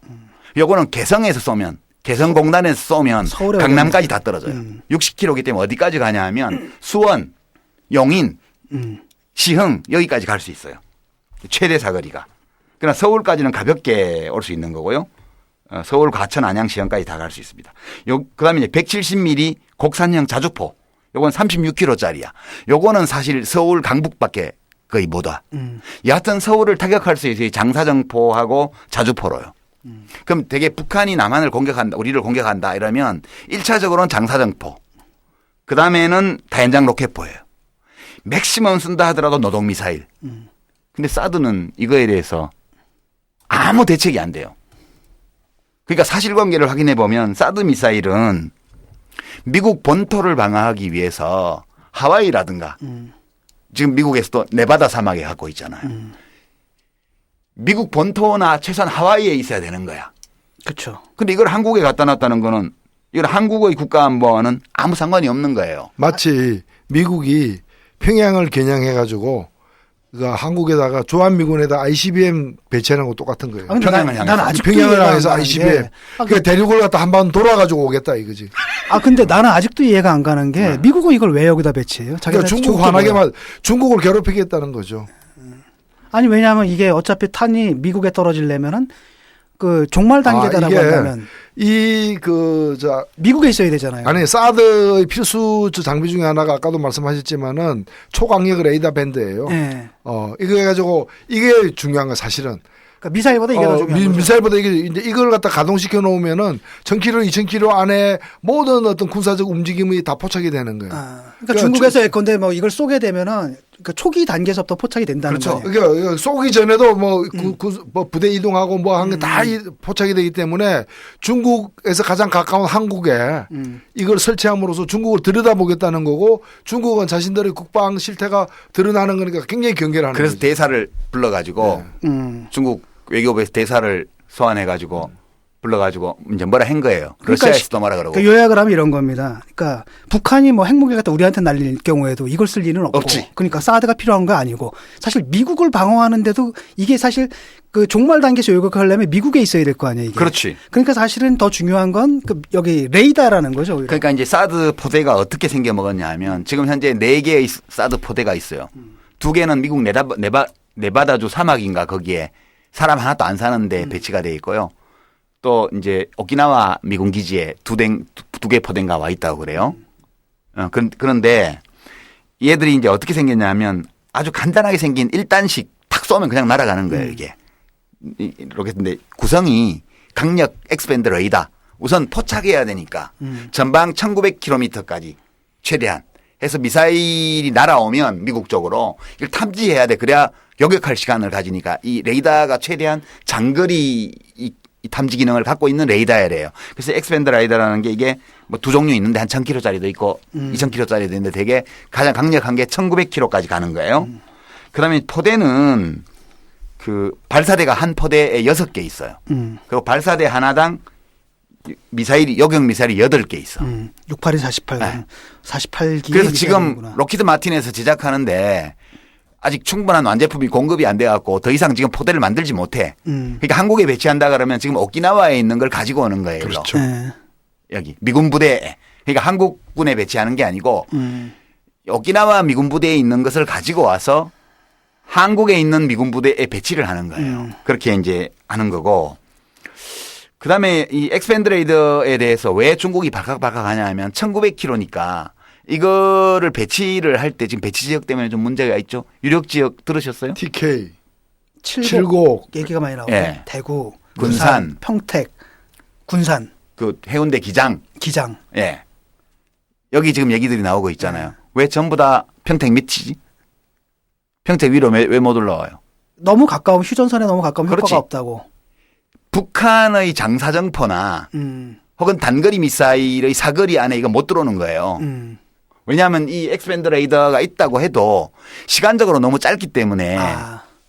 요거는 개성에서 쏘면 개성공단에서 쏘면 서울에 강남까지 다 떨어져요. 60km이기 때문에 어디까지 가냐 하면 수원, 용인, 시흥 여기까지 갈 수 있어요. 최대 사거리가. 그러나 서울까지는 가볍게 올 수 있는 거고요. 서울, 과천, 안양, 시흥까지 다 갈 수 있습니다. 그다음에 이제 170mm 곡산형 자주포. 요건 36km짜리야. 요거는 사실 서울 강북밖에 거의 못 와. 여하튼 서울을 타격할 수 있어요. 장사정포하고 자주포로요. 그럼 되게 북한이 남한을 공격한다, 우리를 공격한다 이러면 1차적으로는 장사정포. 그 다음에는 다연장 로켓포예요. 맥시멈 쓴다 하더라도 노동미사일. 근데 사드는 이거에 대해서 아무 대책이 안 돼요. 그러니까 사실관계를 확인해 보면 사드 미사일은 미국 본토를 방어하기 위해서 하와이라든가 지금 미국에서도 네바다 사막에 갖고 있잖아요. 미국 본토나 최소한 하와이에 있어야 되는 거야. 그렇죠. 근데 이걸 한국에 갖다 놨다는 거는 이건 한국의 국가안보와는 아무 상관이 없는 거예요. 마치 미국이 평양을 겨냥해가지고 그러니까 한국에다가 주한미군에다 ICBM 배치하는 거 똑같은 거예요. 근데 평양을 향해서. 나는 아직도 평양을 이해가 안 향해서 가는 ICBM. 게 그러니까 대륙을 갖다 한 번 돌아가지고 오겠다 이거지. 근데 나는 아직도 이해가 안 가는 게 미국은 이걸 왜 여기다 배치해요? 그러니까 중국 화나게만 중국을 괴롭히겠다는 거죠. 아니 왜냐하면 이게 어차피 탄이 미국에 떨어지려면은 그 종말 단계다라고 이게 한다면 미국에 있어야 되잖아요. 아니 사드의 필수 장비 중에 하나가 아까도 말씀하셨지만은 초강력 레이더 밴드예요. 네. 이거 해가지고 이게 중요한 거 사실은. 그러니까 미사일보다 이게 더 중요한 거죠. 미사일보다 이제 이걸 갖다 가동시켜 놓으면은 1000km, 2000km 안에 모든 어떤 군사적 움직임이 다 포착이 되는 거예요. 그러니까 중국에서 예컨대 뭐 이걸 쏘게 되면은 그러니까 초기 단계에서부터 포착이 된다는 그렇죠. 거예요. 그러니까 쏘기 전에도 뭐 부대 이동하고 뭐 한 게 다 포착이 되기 때문에 중국에서 가장 가까운 한국에 이걸 설치함으로써 중국을 들여다보겠다는 거고 중국은 자신들의 국방 실태가 드러나는 거니까 굉장히 경계를 하는 그래서 거죠. 대사를 불러가지고 중국 외교부에서 대사를 소환해가지고 불러가지고 이제 뭐라 한 거예요. 러시아에서도 뭐라 그러고. 그러니까 요약을 하면 이런 겁니다. 그러니까 북한이 뭐 핵무기 갖다 우리한테 날릴 경우에도 이걸 쓸 리는 없고. 없지. 그러니까 사드가 필요한 거 아니고 사실 미국을 방어하는데도 이게 사실 그 종말 단계에서 요격하려면 미국에 있어야 될 거 아니에요. 이게. 그렇지. 그러니까 사실은 더 중요한 건 그 여기 레이더라는 거죠. 오히려. 그러니까 이제 사드 포대가 어떻게 생겨 먹었냐 하면 지금 현재 4개의 사드 포대가 있어요. 2개는 미국 네바다주 사막인가 거기에 사람 하나도 안 사는데 배치가 돼 있고요. 또 이제 오키나와 미군 기지에 2개 포대가 와 있다고 그래요. 그런데 얘들이 이제 어떻게 생겼냐 하면 아주 간단하게 생긴 1단씩 탁 쏘면 그냥 날아가는 거예요, 이게. 로켓인데 구성이 강력 엑스밴드 레이더. 우선 포착해야 되니까 전방 1900km까지 최대한 해서 미사일이 날아오면 미국 쪽으로 이걸 탐지해야 돼. 그래야 요격할 시간을 가지니까 이 레이더가 최대한 장거리 이 탐지 기능을 갖고 있는 레이더래요. 그래서 엑스밴드 레이더라는 게 이게 뭐 두 종류 있는데 한 1000km짜리도 있고 2000km짜리도 있는데 되게 가장 강력한 게 1900km까지 가는 거예요. 그다음에 포대는 그 발사대가 한 포대에 6개 있어요. 그리고 발사대 하나당 미사일이 요격 미사일이 8개 있어. 68이 48. 네. 48기. 그래서 지금 록히드 마틴에서 제작하는데 아직 충분한 완제품이 공급이 안 돼 갖고 더 이상 지금 포대를 만들지 못해. 그러니까 한국에 배치한다 그러면 지금 오키나와에 있는 걸 가지고 오는 거예요. 그렇죠. 네. 여기 미군 부대에. 그러니까 한국군에 배치하는 게 아니고 오키나와 미군 부대에 있는 것을 가지고 와서 한국에 있는 미군 부대에 배치를 하는 거예요. 그렇게 이제 하는 거고. 그다음에 이 엑스밴드 레이더에 대해서 왜 중국이 발칵발칵 하냐 하면 1900km니까 이거를 배치를 할 때 지금 배치 지역 때문에 좀 문제가 있죠. 유력 지역 들으셨어요? TK, 칠곡 얘기가 많이 나오고 예. 대구, 군산, 평택, 군산, 그 해운대 기장. 예. 여기 지금 얘기들이 나오고 있잖아요. 왜 전부 다 평택 밑이지? 평택 위로 왜 못 올라와요? 너무 가까움 휴전선에 너무 가까움 그렇지. 효과가 없다고. 북한의 장사정포나 혹은 단거리 미사일의 사거리 안에 이거 못 들어오는 거예요. 왜냐하면 이 엑스밴드 레이더가 있다고 해도 시간적으로 너무 짧기 때문에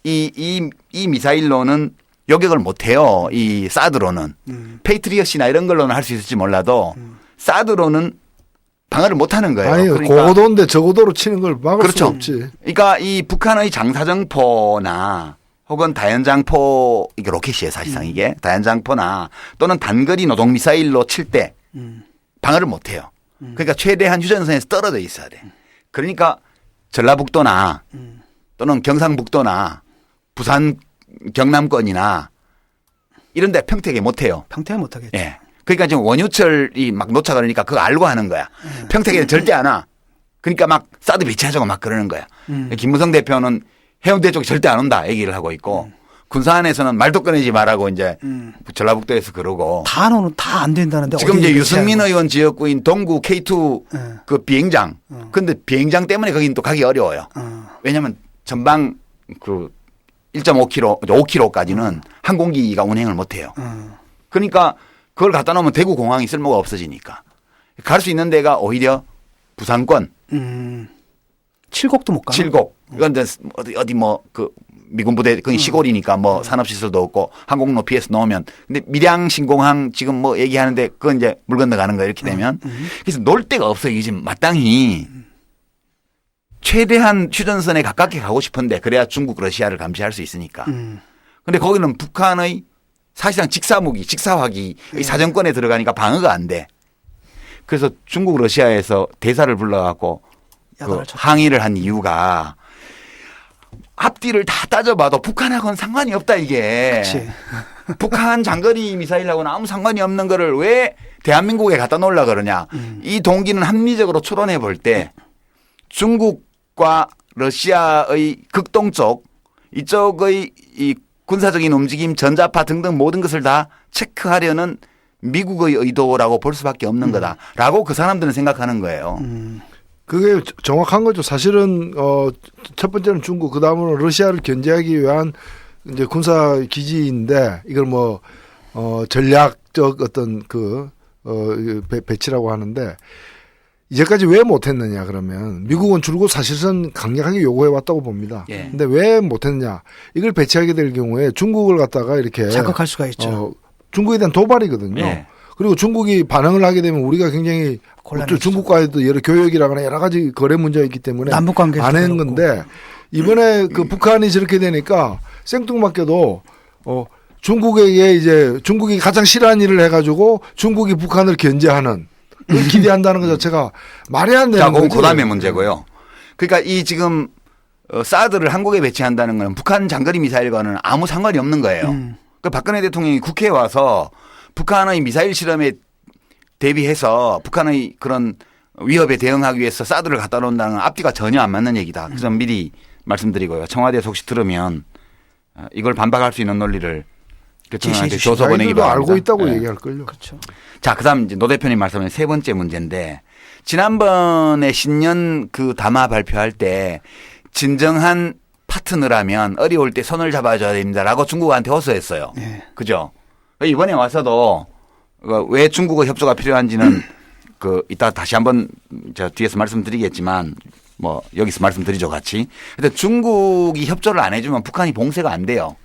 이 미사일로는 요격을 못 해요. 이 사드로는. 페이트리엇이나 이런 걸로는 할 수 있을지 몰라도 사드로는 방어를 못 하는 거예요. 아니, 그러니까 고고도인데 저고도로 치는 걸 막을 그렇죠. 수가 없지. 그러니까 이 북한의 장사정포나 혹은 다연장포, 이게 로켓이에요, 사실상 이게. 다연장포나 또는 단거리 노동미사일로 칠 때 방어를 못 해요. 그러니까 최대한 휴전선에서 떨어져 있어야 돼. 그러니까 전라북도나 또는 경상북도나 부산 경남권이나 이런 데 평택에 못 해요. 평택 못 하겠죠. 예. 그러니까 지금 원유철이 막 놓자 그러니까 그거 알고 하는 거야. 평택에는 절대 안 와. 그러니까 막 사드 배치하자고 막 그러는 거야. 김무성 대표는 해운대 쪽에 절대 안 온다 얘기를 하고 있고 군사안에서는 말도 꺼내지 말라고 이제 전라북도에서 그러고 단어는 다 안 된다는데 지금 어디 이제 유승민 배치하고. 의원 지역구인 동구 K2 그 비행장. 근데 비행장 때문에 거긴 또 가기 어려워요. 왜냐하면 전방 그 1.5km, 5km까지는 항공기가 운행을 못 해요. 그러니까 그걸 갖다 놓으면 대구 공항이 쓸모가 없어지니까. 갈 수 있는 데가 오히려 부산권, 칠곡도 못 가나? 칠곡. 이건 어디 뭐 그 미군 부대 거기 시골이니까 뭐 산업시설도 없고 항공 높이에서 놓으면 근데 밀양 신공항 지금 뭐 얘기하는데 그건 이제 물 건너가는 거 이렇게 되면 그래서 놀 데가 없어요. 이게 지금 마땅히 최대한 휴전선에 가깝게 가고 싶은데 그래야 중국 러시아를 감시할 수 있으니까. 근데 거기는 북한의 사실상 직사무기, 직사화기의 사정권에 들어가니까 방어가 안 돼. 그래서 중국 러시아에서 대사를 불러갖고 그 항의를 한 이유가 앞뒤를 다 따져봐도 북한하고는 상관이 없다 이게. 그치. 북한 장거리 미사일하고는 아무 상관이 없는 거를 왜 대한민국에 갖다 놓으려 그러냐. 이 동기는 합리적으로 추론해 볼 때 중국과 러시아의 극동쪽 이쪽의 이 군사적인 움직임, 전자파 등등 모든 것을 다 체크하려는 미국의 의도라고 볼 수밖에 없는 거다라고 그 사람들은 생각하는 거예요. 그게 정확한 거죠. 사실은 첫 번째는 중국, 그 다음으로 러시아를 견제하기 위한 이제 군사 기지인데 이걸 뭐 전략적 어떤 배치라고 하는데 이제까지 왜 못했느냐 그러면 미국은 줄곧 사실상 강력하게 요구해 왔다고 봅니다. 예. 근데 왜 못했냐? 이걸 배치하게 될 경우에 중국을 갖다가 이렇게 자극할 수가 있죠. 중국에 대한 도발이거든요. 예. 그리고 중국이 반응을 하게 되면 우리가 굉장히 곤란해지죠. 중국과도 여러 교역이라거나 여러 가지 거래 문제가 있기 때문에 남북 관계도 안 한 그렇고. 건데 이번에 그 북한이 저렇게 되니까 생뚱맞게도 중국에게 이제 중국이 가장 싫어하는 일을 해가지고 중국이 북한을 견제하는 걸 기대한다는 것 자체가 말이 안 되는 자, 거죠. 그 다음에 문제고요. 그러니까 이 지금 사드를 한국에 배치한다는 건 북한 장거리 미사일과는 아무 상관이 없는 거예요. 그러니까 박근혜 대통령이 국회에 와서 북한의 미사일 실험에 대비해서 북한의 그런 위협에 대응하기 위해서 사드를 갖다 놓는다는 건 앞뒤가 전혀 안 맞는 얘기다. 그래서 미리 말씀드리고요. 청와대에서 혹시 들으면 이걸 반박할 수 있는 논리를 대통령한테 줘서 보내기 자기들도 바랍니다. 알고 있다고 네. 얘기할걸요. 그렇죠. 자, 그다음 이제 노 대표님 말씀하신 세 번째 문제인데 지난번에 신년 그 담화 발표할 때 진정한 파트너라면 어려울 때 손을 잡아줘야 됩니다라고 중국한테 호소했어요. 네. 그죠? 이번에 와서도 왜 중국의 협조가 필요한지는 이따 다시 한번 제가 뒤에서 말씀드리겠지만 뭐 여기서 말씀드리죠 같이. 근데 중국이 협조를 안 해주면 북한이 봉쇄가 안 돼요.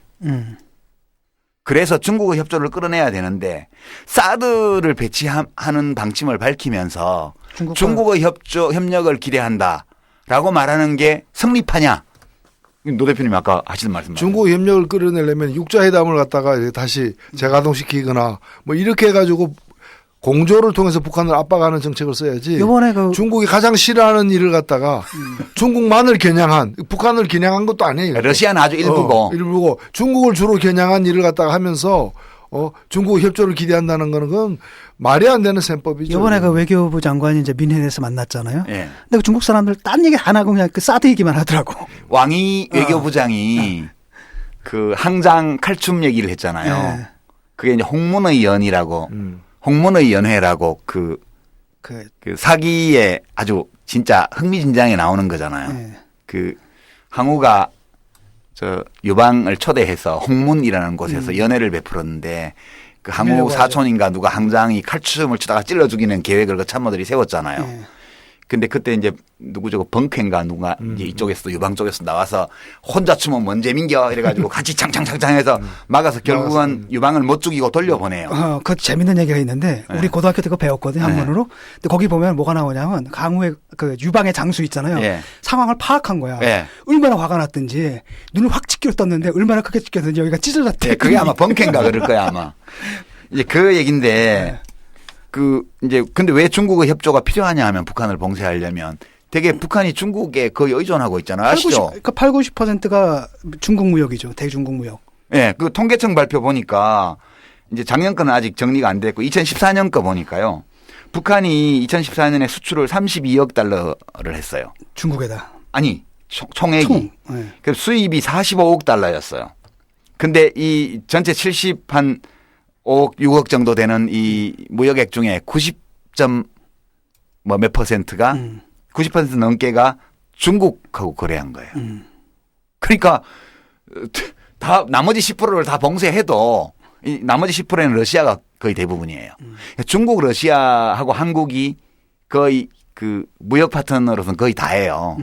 그래서 중국의 협조를 끌어내야 되는데 사드를 배치하는 방침을 밝히면서 중국의 협력을 기대한다라고 말하는 게 성립하냐? 노 대표님이 아까 하시는 말씀. 중국 협력을 끌어내려면 육자회담을 갖다가 다시 재가동시키거나 뭐 이렇게 해가지고 공조를 통해서 북한을 압박하는 정책을 써야지. 이번에 중국이 가장 싫어하는 일을 갖다가 중국만을 겨냥한 북한을 겨냥한 것도 아니에요. 러시아는 아주 일부고. 일부고 중국을 주로 겨냥한 일을 갖다가 하면서 중국 협조를 기대한다는 거는 그건 말이 안 되는 셈법이죠. 이번에 그 외교부 장관이 이제 민헨에서 만났잖아요. 예. 근데 그 중국 사람들 딴 얘기 안 하고 그냥 그 사드 얘기만 하더라고. 왕이 외교부장이 그 항장 칼춤 얘기를 했잖아요. 네. 그게 이제 홍문의 연이라고, 홍문의 연회라고 그 사기에 아주 진짜 흥미진장에 나오는 거잖아요. 네. 그 항우가 저 유방을 초대해서 홍문이라는 곳에서 연회를 베풀었는데 그 항우 사촌인가 누가 항장이 칼춤을 추다가 찔러 죽이는 계획을 그 참모들이 세웠잖아요. 네. 근데 그때 이제 누구죠? 벙커인가 누가 이제 이쪽에서 유방 쪽에서 나와서 혼자 추면 뭔 재민겨 이래가지고 같이 창창창창해서 막아서 결국은 유방을 못 죽이고 돌려보내요. 그 재밌는 얘기가 있는데 우리 고등학교 때 그거 배웠거든요 한문으로. 근데 거기 보면 뭐가 나오냐면 강우의 그 유방의 장수 있잖아요. 예. 상황을 파악한 거야. 예. 얼마나 화가 났든지 눈을 확 찢겨 떴는데 얼마나 크게 찢겼는지 여기가 찢어졌대. 예, 그게 아마 벙커인가 그럴 거야 아마. 이제 그 얘긴데. 이제 근데 왜 중국의 협조가 필요하냐 하면 북한을 봉쇄하려면 되게 북한이 중국에 거의 의존하고 있잖아요. 아시죠? 그러니까 8, 90%가 중국 무역이죠. 대중국 무역. 예, 그 통계청 발표 보니까 이제 작년 거는 아직 정리가 안 됐고 2014년 거 보니까요. 북한이 2014년에 수출을 32억 달러를 했어요. 중국에다. 아니, 총액이. 네. 그 수입이 45억 달러였어요. 근데 이 전체 70한 5억, 6억 정도 되는 이 무역액 중에 90몇 퍼센트가 90% 넘게가 중국하고 거래한 거예요. 그러니까 다 나머지 10%를 다 봉쇄해도 이 나머지 10%는 러시아가 거의 대부분이에요. 중국, 러시아하고 한국이 거의 그 무역 파트너로서는 거의 다예요.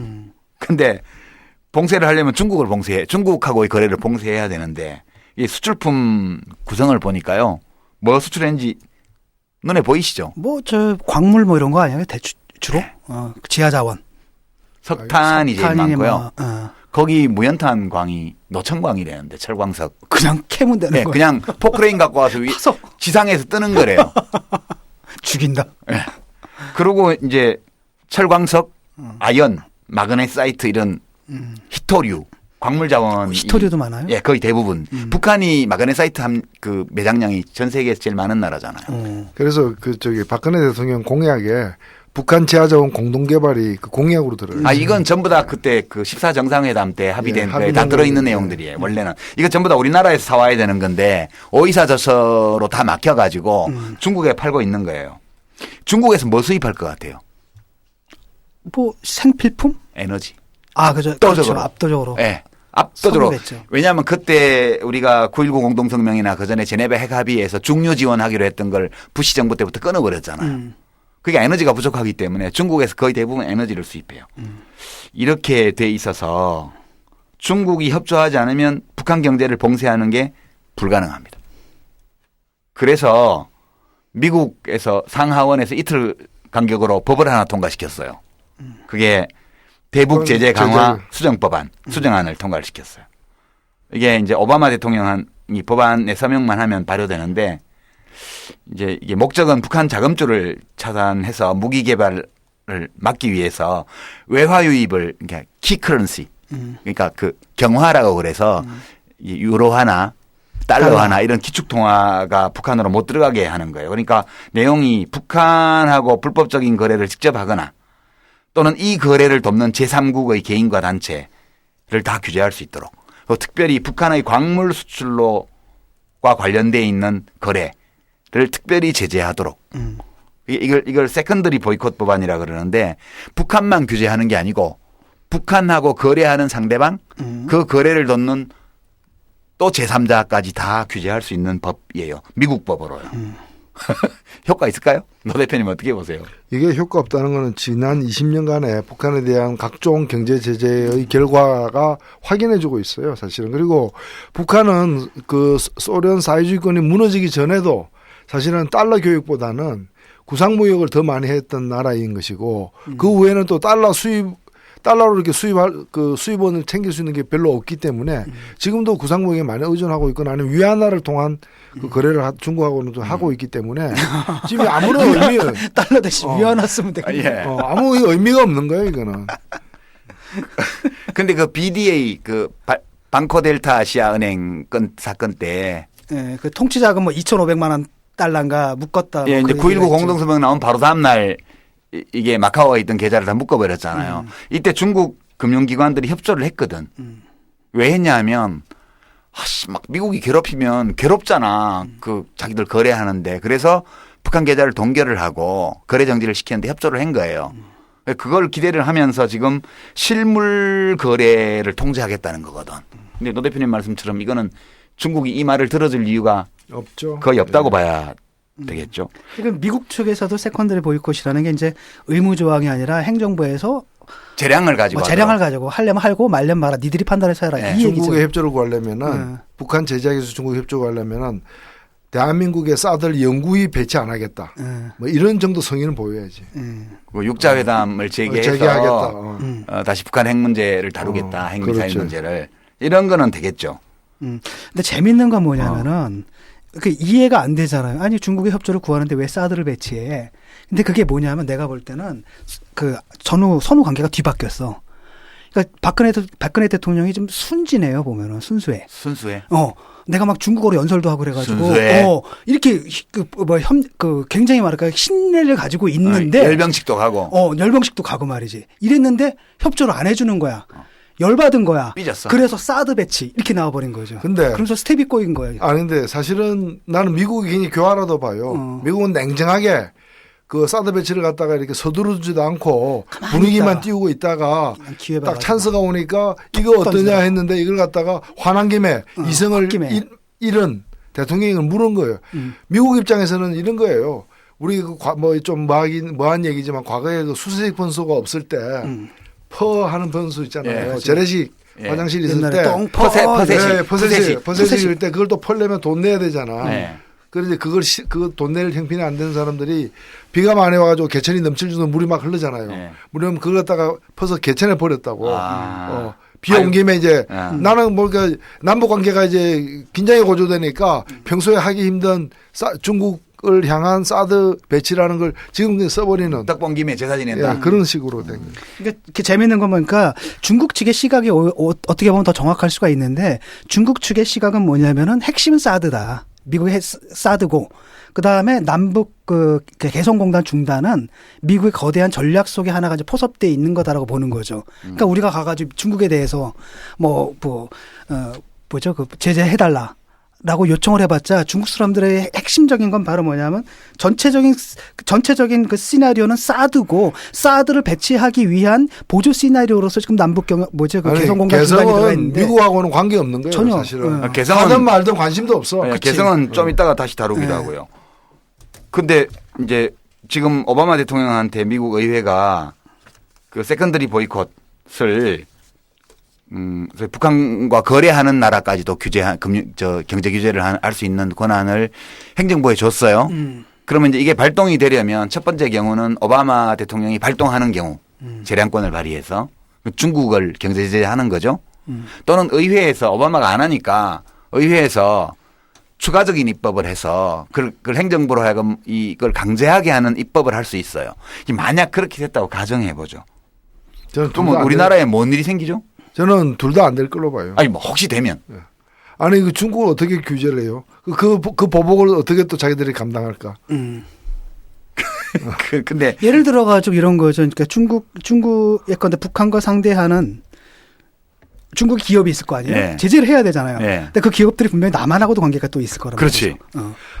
근데 봉쇄를 하려면 중국하고의 거래를 봉쇄해야 되는데 이 수출품 구성을 보니까요. 뭐 수출했는지 눈에 보이시죠? 뭐 저 광물 뭐 이런 거 아니에요? 주로? 네. 지하 자원. 석탄이 제일 많고요. 뭐, 거기 무연탄 광이 노천광이라는데 철광석. 그냥 캐면 되는 네, 거예요. 그냥 포크레인 갖고 와서 지상에서 뜨는 거래요. 죽인다. 네. 그리고 이제 철광석, 아연, 마그네사이트 이런 히토류. 광물 자원. 히토류도 많아요? 예, 거의 대부분. 북한이 마그네사이트 그 매장량이 전 세계에서 제일 많은 나라잖아요. 그래서 박근혜 대통령 공약에 북한 지하자원 공동개발이 그 공약으로 들어요. 이건 전부 다 그때 그 14 정상회담 때 합의된 거에 다 합의된 들어있는 거예요. 내용들이에요. 원래는. 이거 전부 다 우리나라에서 사와야 되는 건데 오이사저서로 다 막혀가지고 중국에 팔고 있는 거예요. 중국에서 뭐 수입할 것 같아요? 뭐 생필품? 에너지. 그죠. 압도적으로. 그렇죠. 압도적으로. 네. 압도적으로. 선호됐죠. 왜냐하면 그때 우리가 9.19 공동성명이나 그 전에 제네바 핵합의에서 중유 지원하기로 했던 걸 부시 정부 때부터 끊어버렸잖아요. 그게 에너지가 부족하기 때문에 중국에서 거의 대부분 에너지를 수입해요. 이렇게 돼 있어서 중국이 협조하지 않으면 북한 경제를 봉쇄하는 게 불가능합니다. 그래서 미국에서 상하원에서 이틀 간격으로 법을 하나 통과시켰어요. 그게 대북 제재 강화 수정법안, 수정안을 통과를 시켰어요. 이게 이제 오바마 대통령이 법안 내서명만 하면 발효되는데 이제 이게 목적은 북한 자금줄을 차단해서 무기 개발을 막기 위해서 외화 유입을 그러니까 키커런시 그러니까 그 경화라고 그래서 이 유로화나 달러화나 이런 기축통화가 북한으로 못 들어가게 하는 거예요. 그러니까 내용이 북한하고 불법적인 거래를 직접 하거나 또는 이 거래를 돕는 제3국의 개인과 단체를 다 규제할 수 있도록 특별히 북한의 광물 수출로과 관련되어 있는 거래를 특별히 제재하도록 이걸 세컨더리 보이콧 법안이라 그러는데 북한만 규제하는 게 아니고 북한하고 거래하는 상대방 그 거래를 돕는 또 제3자까지 다 규제할 수 있는 법이에요. 미국 법으로요. 효과 있을까요? 노 대표님 어떻게 보세요? 이게 효과 없다는 거는 지난 20년간의 북한에 대한 각종 경제 제재의 결과가 확인해주고 있어요, 사실은. 그리고 북한은 그 소련 사회주의권이 무너지기 전에도 사실은 달러 교육보다는 구상무역을 더 많이 했던 나라인 것이고 그 후에는 또 달러로 이렇게 수입원을 챙길 수 있는 게 별로 없기 때문에 지금도 구상무역에 많이 의존하고 있거나 아니면 위안화를 통한 그 거래를 중국하고는 또 하고 있기 때문에 지금 아무런 달러 대신 위안화 쓰면 되겠네. 아무 의미가 없는 거예요, 이거는. 근데 그 BDA 그 방코 델타 아시아 은행 사건 때 그 통치자금 뭐 2,500만 원 달러인가 묶었다. 예, 이제 9.19 공동성명 나온 바로 다음 날 이게 마카오에 있던 계좌를 다 묶어버렸잖아요. 이때 중국 금융기관들이 협조를 했거든. 왜 했냐면 막 미국이 괴롭히면 괴롭잖아. 그 자기들 거래하는데. 그래서 북한 계좌를 동결을 하고 거래 정지를 시키는데 협조를 한 거예요. 그걸 기대를 하면서 지금 실물 거래를 통제하겠다는 거거든. 근데 노 대표님 말씀처럼 이거는 중국이 이 말을 들어줄 이유가 없죠. 거의 없다고 봐야 되겠죠. 그러니까 미국 측에서도 세컨더리 보이콧이라는 게 이제 의무 조항이 아니라 행정부에서 재량을 가지고 재량을 하도록. 가지고 하려면 하고 말려면 말아. 니들이 판단해서 해라. 네. 이 얘기죠. 중국의 협조를 구하려면은 북한 제재하기에서 중국 협조 구하려면은 대한민국에 사드를 영구히 배치 안 하겠다. 뭐 이런 정도 성의는 보여야지. 그 육자회담을 재개해서 재개하겠다. 다시 북한 핵 문제를 다루겠다. 핵 미사일 그렇죠. 문제를 이런 거는 되겠죠. 근데 재밌는 건 뭐냐면은 그 이해가 안 되잖아요. 아니 중국의 협조를 구하는데 왜 사드를 배치해? 근데 그게 뭐냐면 내가 볼 때는 그 선후 관계가 뒤바뀌었어. 그러니까 박근혜 대통령이 좀 순진해요 보면은 순수해. 순수해. 내가 막 중국어로 연설도 하고 그래가지고 순수해. 이렇게 굉장히 말할까 신뢰를 가지고 있는데 열병식도 가고. 열병식도 가고 말이지. 이랬는데 협조를 안 해주는 거야. 열받은 거야. 삐졌어. 그래서 사드 배치 이렇게 나와버린 거죠. 근데 그래서 스텝이 꼬인 거예요. 아닌데 사실은 나는 미국이 굉장히 교활하다고 봐요. 미국은 냉정하게 그 사드 배치를 갖다가 이렇게 서두르지도 않고 분위기만 있다가. 띄우고 있다가 기회 딱 봐가지고. 찬스가 오니까 이거 어떠냐 했는데 이걸 갖다가 화난 김에 이성을 홧김에. 잃은 대통령이 물은 거예요. 미국 입장에서는 이런 거예요. 우리 뭐좀 뭐한 얘기지만 과거에 그 수세식 번수가 없을 때 퍼 하는 번수 있잖아요. 예, 그렇죠. 재래식 예. 화장실 있을 옛날에 때 퍼세식. 퍼세식일 때 그걸 또 펄려면 돈 내야 되잖아. 네. 그런데 그 돈 낼 형편이 안 되는 사람들이 비가 많이 와가지고 개천이 넘칠 정도 물이 막 흐르잖아요. 네. 물이 그걸 갖다가 퍼서 개천에 버렸다고. 비 온 아유. 김에 이제 나는 그 남북 관계가 이제 긴장이 고조되니까 평소에 하기 힘든 중국을 향한 사드 배치라는 걸 지금 써버리는 떡본 김에 제사 지낸다. 예, 그런 식으로 된 거예요. 그러니까 그 재밌는 건 보니까 중국 측의 시각이 어떻게 보면 더 정확할 수가 있는데 중국 측의 시각은 뭐냐면은 핵심은 사드다. 미국의 사드고 그다음에 남북 그 개성공단 중단은 미국의 거대한 전략 속에 하나가 이제 포섭되어 있는 거다라고 보는 거죠. 그러니까 우리가 가가지고 중국에 대해서 뭐죠 그 제재해달라. 라고 요청을 해봤자 중국 사람들의 핵심적인 건 바로 뭐냐면 전체적인 그 시나리오는 사드고 사드를 배치하기 위한 보조 시나리오로서 지금 남북 개성공단 중단이 들어가 있는데 미국하고는 관계 없는 거예요. 전혀. 사실은 개성은 하든 말든 관심도 없어. 네, 개성은 좀 이따가 다시 다루기도 하고요. 근데 이제 지금 오바마 대통령한테 미국 의회가 그 세컨더리 보이콧을 북한과 거래하는 나라까지도 경제 규제를 할 수 있는 권한을 행정부에 줬어요. 그러면 이제 이게 발동이 되려면 첫 번째 경우는 오바마 대통령이 발동하는 경우 재량권을 발휘해서 중국을 경제 제재하는 거죠. 또는 의회에서 오바마가 안 하니까 의회에서 추가적인 입법을 해서 그걸 행정부로 하여금 이걸 강제하게 하는 입법을 할 수 있어요. 만약 그렇게 됐다고 가정해 보죠. 그러면 우리나라에 뭔 일이 생기죠? 저는 둘 다 안 될 걸로 봐요. 아니 뭐 혹시 되면. 아니 그 중국을 어떻게 규제를 해요? 그 보복을 어떻게 또 자기들이 감당할까? 근데 예를 들어가지고 이런 거죠. 그러니까 중국 예컨대 북한과 상대하는 중국 기업이 있을 거 아니에요. 네. 제재를 해야 되잖아요. 네. 근데 그 기업들이 분명히 남한하고도 관계가 또 있을 거라고. 그렇지.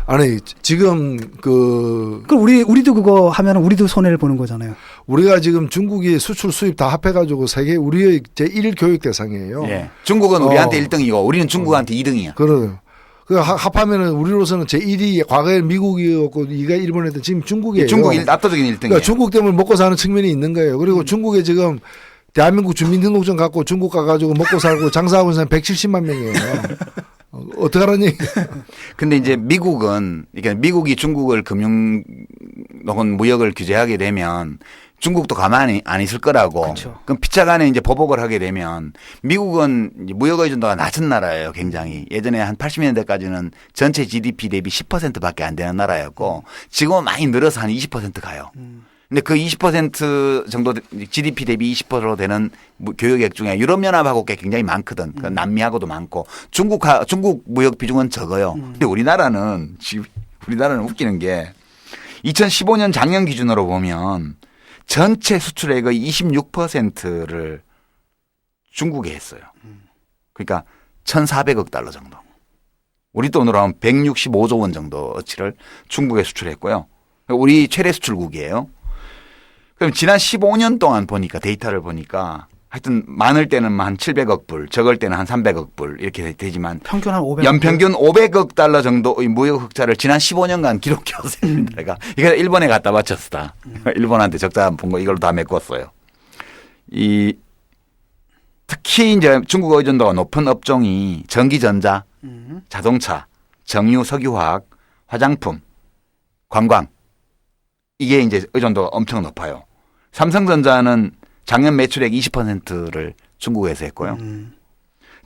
아니 지금 그럼 우리도 그거 하면 우리도 손해를 보는 거잖아요. 우리가 지금 중국이 수출 수입 다 합해가지고 세계 우리의 제1 교육 대상이에요. 예. 중국은 우리한테 1등이고 우리는 중국한테 2등이야. 그래요. 그 합하면은 우리로서는 제1위 과거에 미국이었고 2가 일본이었던 지금 중국이에요. 중국이 압도적인 1등이에요. 그러니까 중국 때문에 먹고 사는 측면이 있는 거예요. 그리고 중국에 지금 대한민국 주민등록증 갖고 중국 가가지고 먹고 살고 장사하고 있는 사람 170만 명이에요. 어떡하라니? 근데 이제 미국은, 그러니까 미국이 중국을 금융 혹은 무역을 규제하게 되면 중국도 가만히 안 있을 거라고. 그렇죠. 그럼 피차간에 이제 보복을 하게 되면 미국은 이제 무역 의존도가 낮은 나라예요, 굉장히. 예전에 한 80년대까지는 전체 GDP 대비 10%밖에 안 되는 나라였고 지금은 많이 늘어서 한 20% 가요. 근데 그 20% 정도 GDP 대비 20% 되는 교역액 중에 유럽연합하고 꽤 굉장히 많거든. 그 남미하고도 많고 중국 무역 비중은 적어요. 근데 우리나라는 웃기는 게 2015년 작년 기준으로 보면 전체 수출액의 26%를 중국에 했어요. 그러니까 1,400억 달러 정도. 우리 돈으로 하면 165조 원 정도 어치를 중국에 수출했고요. 우리 최대 수출국이에요. 그럼 지난 15년 동안 보니까 데이터를 보니까 하여튼 많을 때는 한 700억 불, 적을 때는 한 300억 불 이렇게 되지만 평균 한 500억. 연평균 500억 달러 정도의 무역 흑자를 지난 15년간 기록해왔습니다. 그러니까 이거 일본에 갖다 바쳤다. 일본한테 적자 본 거 이걸로 다 메꿨어요. 특히 이제 중국 의존도가 높은 업종이 전기전자, 자동차, 정유, 석유화학, 화장품, 관광 이게 이제 의존도가 엄청 높아요. 삼성전자는 작년 매출액 20%를 중국에서 했고요.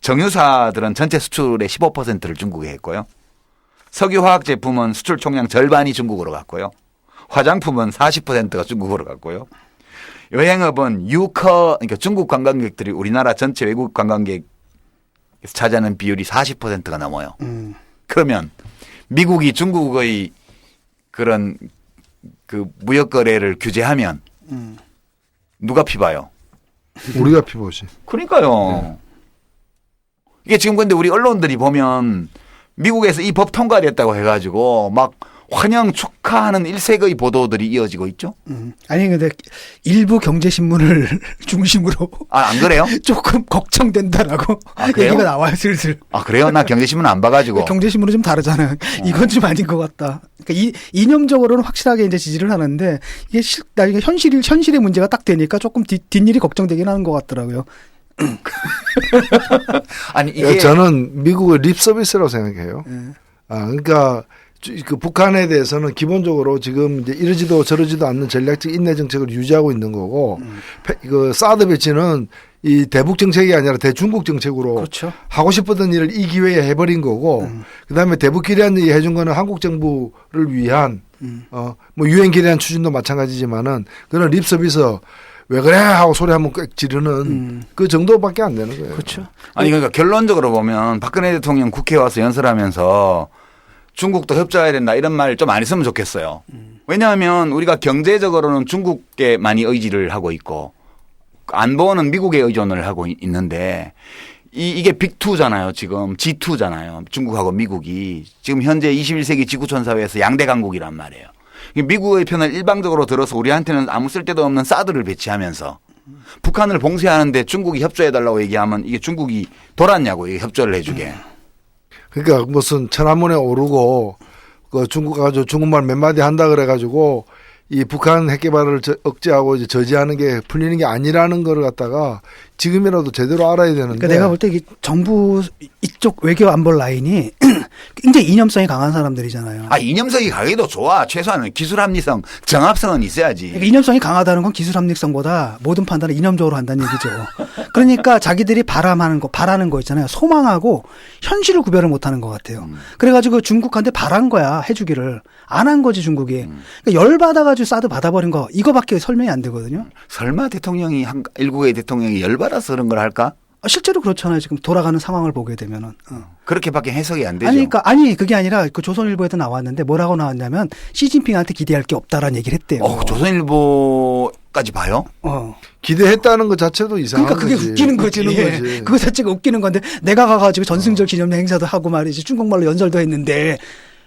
정유사들은 전체 수출의 15%를 중국에 했고요. 석유화학 제품은 수출 총량 절반이 중국으로 갔고요. 화장품은 40%가 중국으로 갔고요. 여행업은 그러니까 중국 관광객들이 우리나라 전체 외국 관광객에서 차지하는 비율이 40%가 넘어요. 그러면 미국이 중국의 그런 그 무역 거래를 규제하면 누가 피봐요? 우리가 피보지. 그러니까요. 이게 지금 근데 우리 언론들이 보면 미국에서 이 법 통과됐다고 해가지고 막 환영 축하하는 일색의 보도들이 이어지고 있죠. 아니 근데 일부 경제신문을 중심으로 안 그래요? 조금 걱정된다라고 그래요? 얘기가 나와요 슬슬. 그래요? 나 경제신문 안 봐가지고. 경제신문은 좀 다르잖아요. 이건 좀 아닌 것 같다. 그러니까 이념적으로는 확실하게 이제 지지를 하는데 이게 나중에 현실의 문제가 딱 되니까 조금 뒷일이 걱정되긴 하는 것 같더라고요. 아니 이게 저는 미국의 립 서비스라고 생각해요. 그러니까 그 북한에 대해서는 기본적으로 지금 이제 이러지도 저러지도 않는 전략적 인내 정책을 유지하고 있는 거고, 그 사드 배치는 이 대북 정책이 아니라 대중국 정책으로 그렇죠. 하고 싶었던 일을 이 기회에 해버린 거고, 그다음에 대북 기뢰한 얘기 해준 거는 한국 정부를 위한 뭐 유엔 기뢰한 추진도 마찬가지지만은 그런 립 서비스 왜 그래 하고 소리 한번 꽥 지르는 그 정도밖에 안 되는 거예요. 그렇죠. 아니 그러니까 결론적으로 보면 박근혜 대통령 국회에 와서 연설하면서 중국도 협조해야 된다 이런 말 좀 안 했으면 좋겠어요. 왜냐하면 우리가 경제적으로는 중국에 많이 의지를 하고 있고 안보는 미국에 의존을 하고 있는데 이게 빅2잖아요. 지금 G2잖아요. 중국하고 미국이 지금 현재 21세기 지구촌 사회에서 양대 강국이란 말이에요. 미국의 편을 일방적으로 들어서 우리한테는 아무 쓸데도 없는 사드를 배치하면서 북한을 봉쇄하는데 중국이 협조해달라고 얘기하면 이게 중국이 돌았냐고 이게 협조를 해주게. 그러니까 무슨 천안문에 오르고 그 중국 가지고 중국말 몇 마디 한다 그래가지고 이 북한 핵 개발을 억제하고 이제 저지하는 게 풀리는 게 아니라는 걸 갖다가 지금이라도 제대로 알아야 되는데. 그러니까 내가 볼 때 정부 이쪽 외교 안보 라인이 굉장히 이념성이 강한 사람들이잖아요. 이념성이 강해도 좋아. 최소한 기술 합리성, 정합성은 있어야지. 그러니까 이념성이 강하다는 건 기술 합리성보다 모든 판단을 이념적으로 한다는 얘기죠. 그러니까 자기들이 바라는 거 있잖아요. 소망하고 현실을 구별을 못하는 것 같아요. 그래가지고 중국한테 바란 거야 해주기를. 안 한 거지 중국이. 그러니까 열받아가지고 사드 받아버린 거 이거밖에 설명이 안 되거든요. 설마 대통령이 일국의 대통령이 열받아서 그런 걸 할까? 실제로 그렇잖아요. 지금 돌아가는 상황을 보게 되면은. 그렇게밖에 해석이 안 되죠. 아니 그게 아니라 그 조선일보에도 나왔는데 뭐라고 나왔냐면 시진핑한테 기대할 게 없다라는 얘기를 했대요. 조선일보까지 봐요? 기대했다는 것 자체도 이상한 그러니까 그게 거지. 웃기는 거지. 그거 자체가 웃기는 건데 내가 가가지고 전승절 기념 행사도 하고 말이지 중국말로 연설도 했는데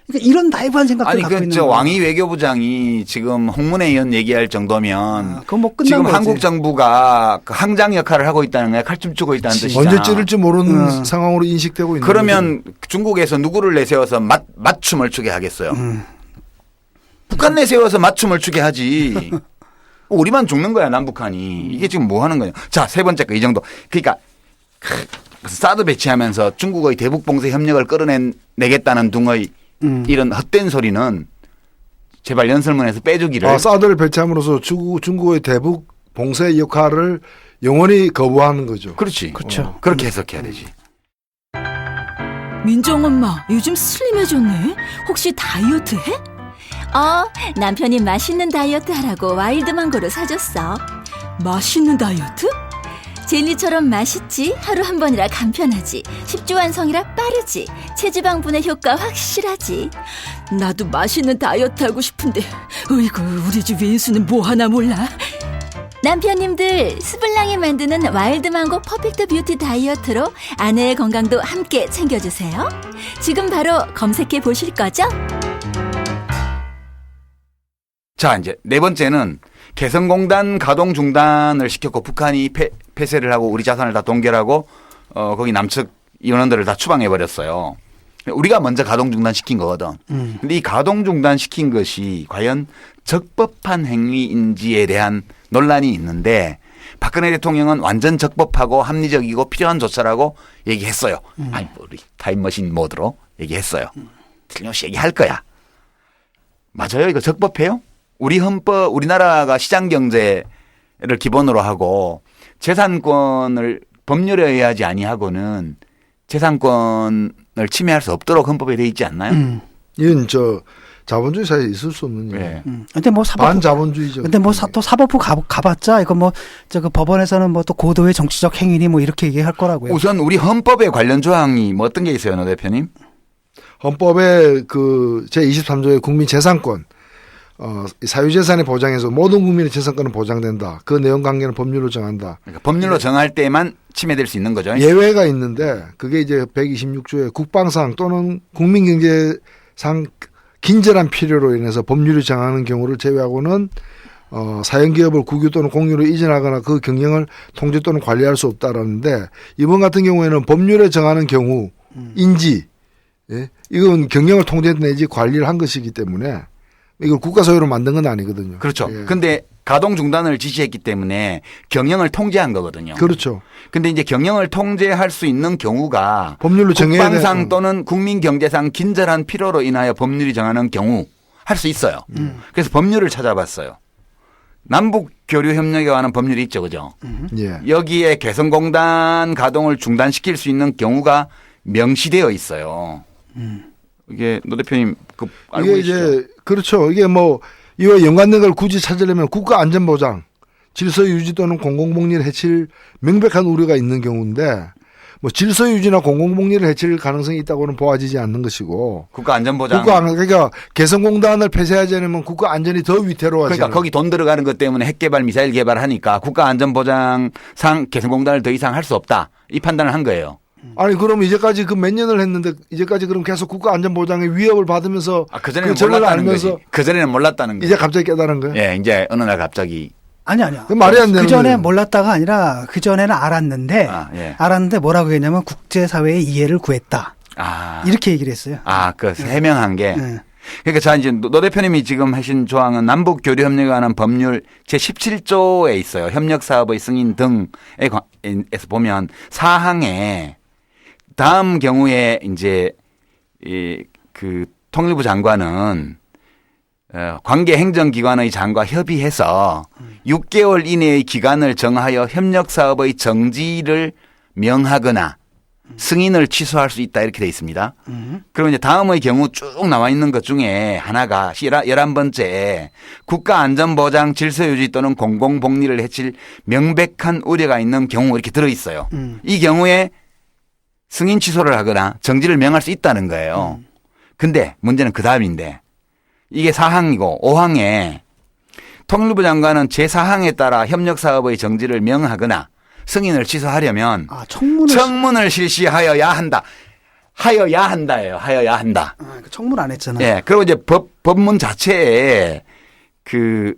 그러니까 이런 나이브한 생각들을 갖고 있는 거예요. 왕이 외교부장이 지금 홍문회 의원 얘기할 정도면 그건 뭐 끝난 지금 거지. 한국 정부가 그 항장 역할을 하고 있다는 거야. 칼춤 추고 있다는 뜻이잖아. 언제 찌를지 모르는 상황으로 인식되고 있는 그러면 거지. 중국에서 누구를 내세워서 맞춤을 추게 하겠어요. 북한 내세워서 맞춤을 추게 하지. 우리만 죽는 거야 남북한이. 이게 지금 뭐 하는 거냐. 자, 세 번째 거 이 정도. 그러니까 사드 배치하면서 중국의 대북 봉쇄 협력을 끌어내겠다는 둥의 이런 헛된 소리는 제발 연설문에서 빼주기를. 사드를 배치함으로써 중국의 대북 봉쇄 역할을 영원히 거부하는 거죠. 그렇지. 그렇죠. 그렇게 해석해야 되지. 민정 엄마 요즘 슬림해졌네. 혹시 다이어트 해? 남편이 맛있는 다이어트 하라고 와일드망고를 사줬어. 맛있는 다이어트? 젤리처럼 맛있지, 하루 한 번이라 간편하지, 10주 완성이라 빠르지, 체지방 분해 효과 확실하지. 나도 맛있는 다이어트 하고 싶은데 어이구 우리 집 윈수는 뭐 하나 몰라. 남편님들 스블랑이 만드는 와일드망고 퍼펙트 뷰티 다이어트로 아내의 건강도 함께 챙겨주세요. 지금 바로 검색해 보실 거죠? 자, 이제 네 번째는 개성공단 가동 중단을 시켰고 북한이 폐쇄를 하고 우리 자산을 다 동결하고 거기 남측 인원들을 다 추방해 버렸어요. 우리가 먼저 가동 중단 시킨 거거든. 근데 이 가동 중단 시킨 것이 과연 적법한 행위인지에 대한 논란이 있는데 박근혜 대통령은 완전 적법하고 합리적이고 필요한 조처라고 얘기했어요. 아니, 우리 타임머신 모드로 얘기했어요. 틀림없이 얘기할 거야. 맞아요? 이거 적법해요? 우리 헌법, 우리나라가 시장 경제를 기본으로 하고 재산권을 법률에 의하지 아니하고는 재산권을 침해할 수 없도록 헌법에 돼 있지 않나요? 이건 자본주의 사회에 있을 수 없는 일. 네. 근데 뭐 반자본주의죠. 근데 뭐 또 사법부 가봤자 이거 뭐 그 법원에서는 뭐 또 고도의 정치적 행위니 뭐 이렇게 얘기할 거라고요. 우선 우리 헌법에 관련 조항이 뭐 어떤 게 있어요, 노 대표님? 헌법에 그 제23조의 국민 재산권, 사유재산의 보장에서 모든 국민의 재산권은 보장된다. 그 내용 관계는 법률로 정한다. 그러니까 법률로 정할 때만 침해될 수 있는 거죠. 예외가 있는데 그게 이제 126조의 국방상 또는 국민경제상 긴절한 필요로 인해서 법률이 정하는 경우를 제외하고는 사연기업을 국유 또는 공유로 이전하거나 그 경영을 통제 또는 관리할 수 없다라는데 이번 같은 경우에는 법률에 정하는 경우인지 예? 이건 경영을 통제 내지 관리를 한 것이기 때문에 이걸 국가 소유로 만든 건 아니거든요. 그렇죠. 예. 근데 가동 중단을 지시했기 때문에 경영을 통제한 거거든요. 그렇죠. 근데 이제 경영을 통제할 수 있는 경우가 법률로 정해야 국방상 또는 국민 경제상 긴절한 필요로 인하여 법률이 정하는 경우 할 수 있어요. 그래서 법률을 찾아봤어요. 남북 교류 협력에 관한 법률이 있죠, 그죠? 예. 여기에 개성공단 가동을 중단시킬 수 있는 경우가 명시되어 있어요. 이게 노 대표님 알고 이게 계시죠? 이제 그렇죠. 이게 뭐 이와 연관된 걸 굳이 찾으려면 국가 안전 보장, 질서 유지 또는 공공복리를 해칠 명백한 우려가 있는 경우인데 뭐 질서 유지나 공공복리를 해칠 가능성이 있다고는 보아지지 않는 것이고 국가안전보장. 그러니까 개성공단을 폐쇄하지 않으면 국가 안전이 더 위태로워지는. 그러니까 거기 돈 들어가는 것 때문에 핵개발, 미사일 개발하니까 국가안전보장상 개성공단을 더 이상 할 수 없다. 이 판단을 한 거예요. 아니 그럼 이제까지 그 몇 년을 했는데 이제까지 그럼 계속 국가 안전보장의 위협을 받으면서 그전에는 그 몰랐다는 거지. 그전에는 몰랐다는 거예요. 이제 갑자기 깨달은 거예요? 예, 이제 어느 날 갑자기. 아니야. 말이 안 되는 그 전에 거예요. 몰랐다가 아니라 그 전에는 알았는데 예. 알았는데 뭐라고 했냐면 국제사회의 이해를 구했다. 이렇게 얘기를 했어요. 그 해명한 게. 그러니까 자 이제 노 대표님이 지금 하신 조항은 남북 교류 협력에 관한 법률 제 17조에 있어요. 협력 사업의 승인 등에서 보면 사항에 다음 경우에 이제 그 통일부 장관은 관계 행정기관의 장과 협의해서 6개월 이내의 기간을 정하여 협력 사업의 정지를 명하거나 승인을 취소할 수 있다 이렇게 돼 있습니다. 그럼 이제 다음의 경우 쭉 나와 있는 것 중에 하나가 11번째 국가안전보장 질서유지 또는 공공복리를 해칠 명백한 우려가 있는 경우 이렇게 들어 있어요. 이 경우에 승인 취소를 하거나 정지를 명할 수 있다는 거예요. 근데 문제는 그 다음인데 이게 4항이고 5항에 통일부 장관은 제4항에 따라 협력사업의 정지를 명하거나 승인을 취소하려면 청문을 실시하여야 한다. 하여야 한다예요. 하여야 한다. 그 청문 안 했잖아. 예. 그리고 이제 법문 자체에 그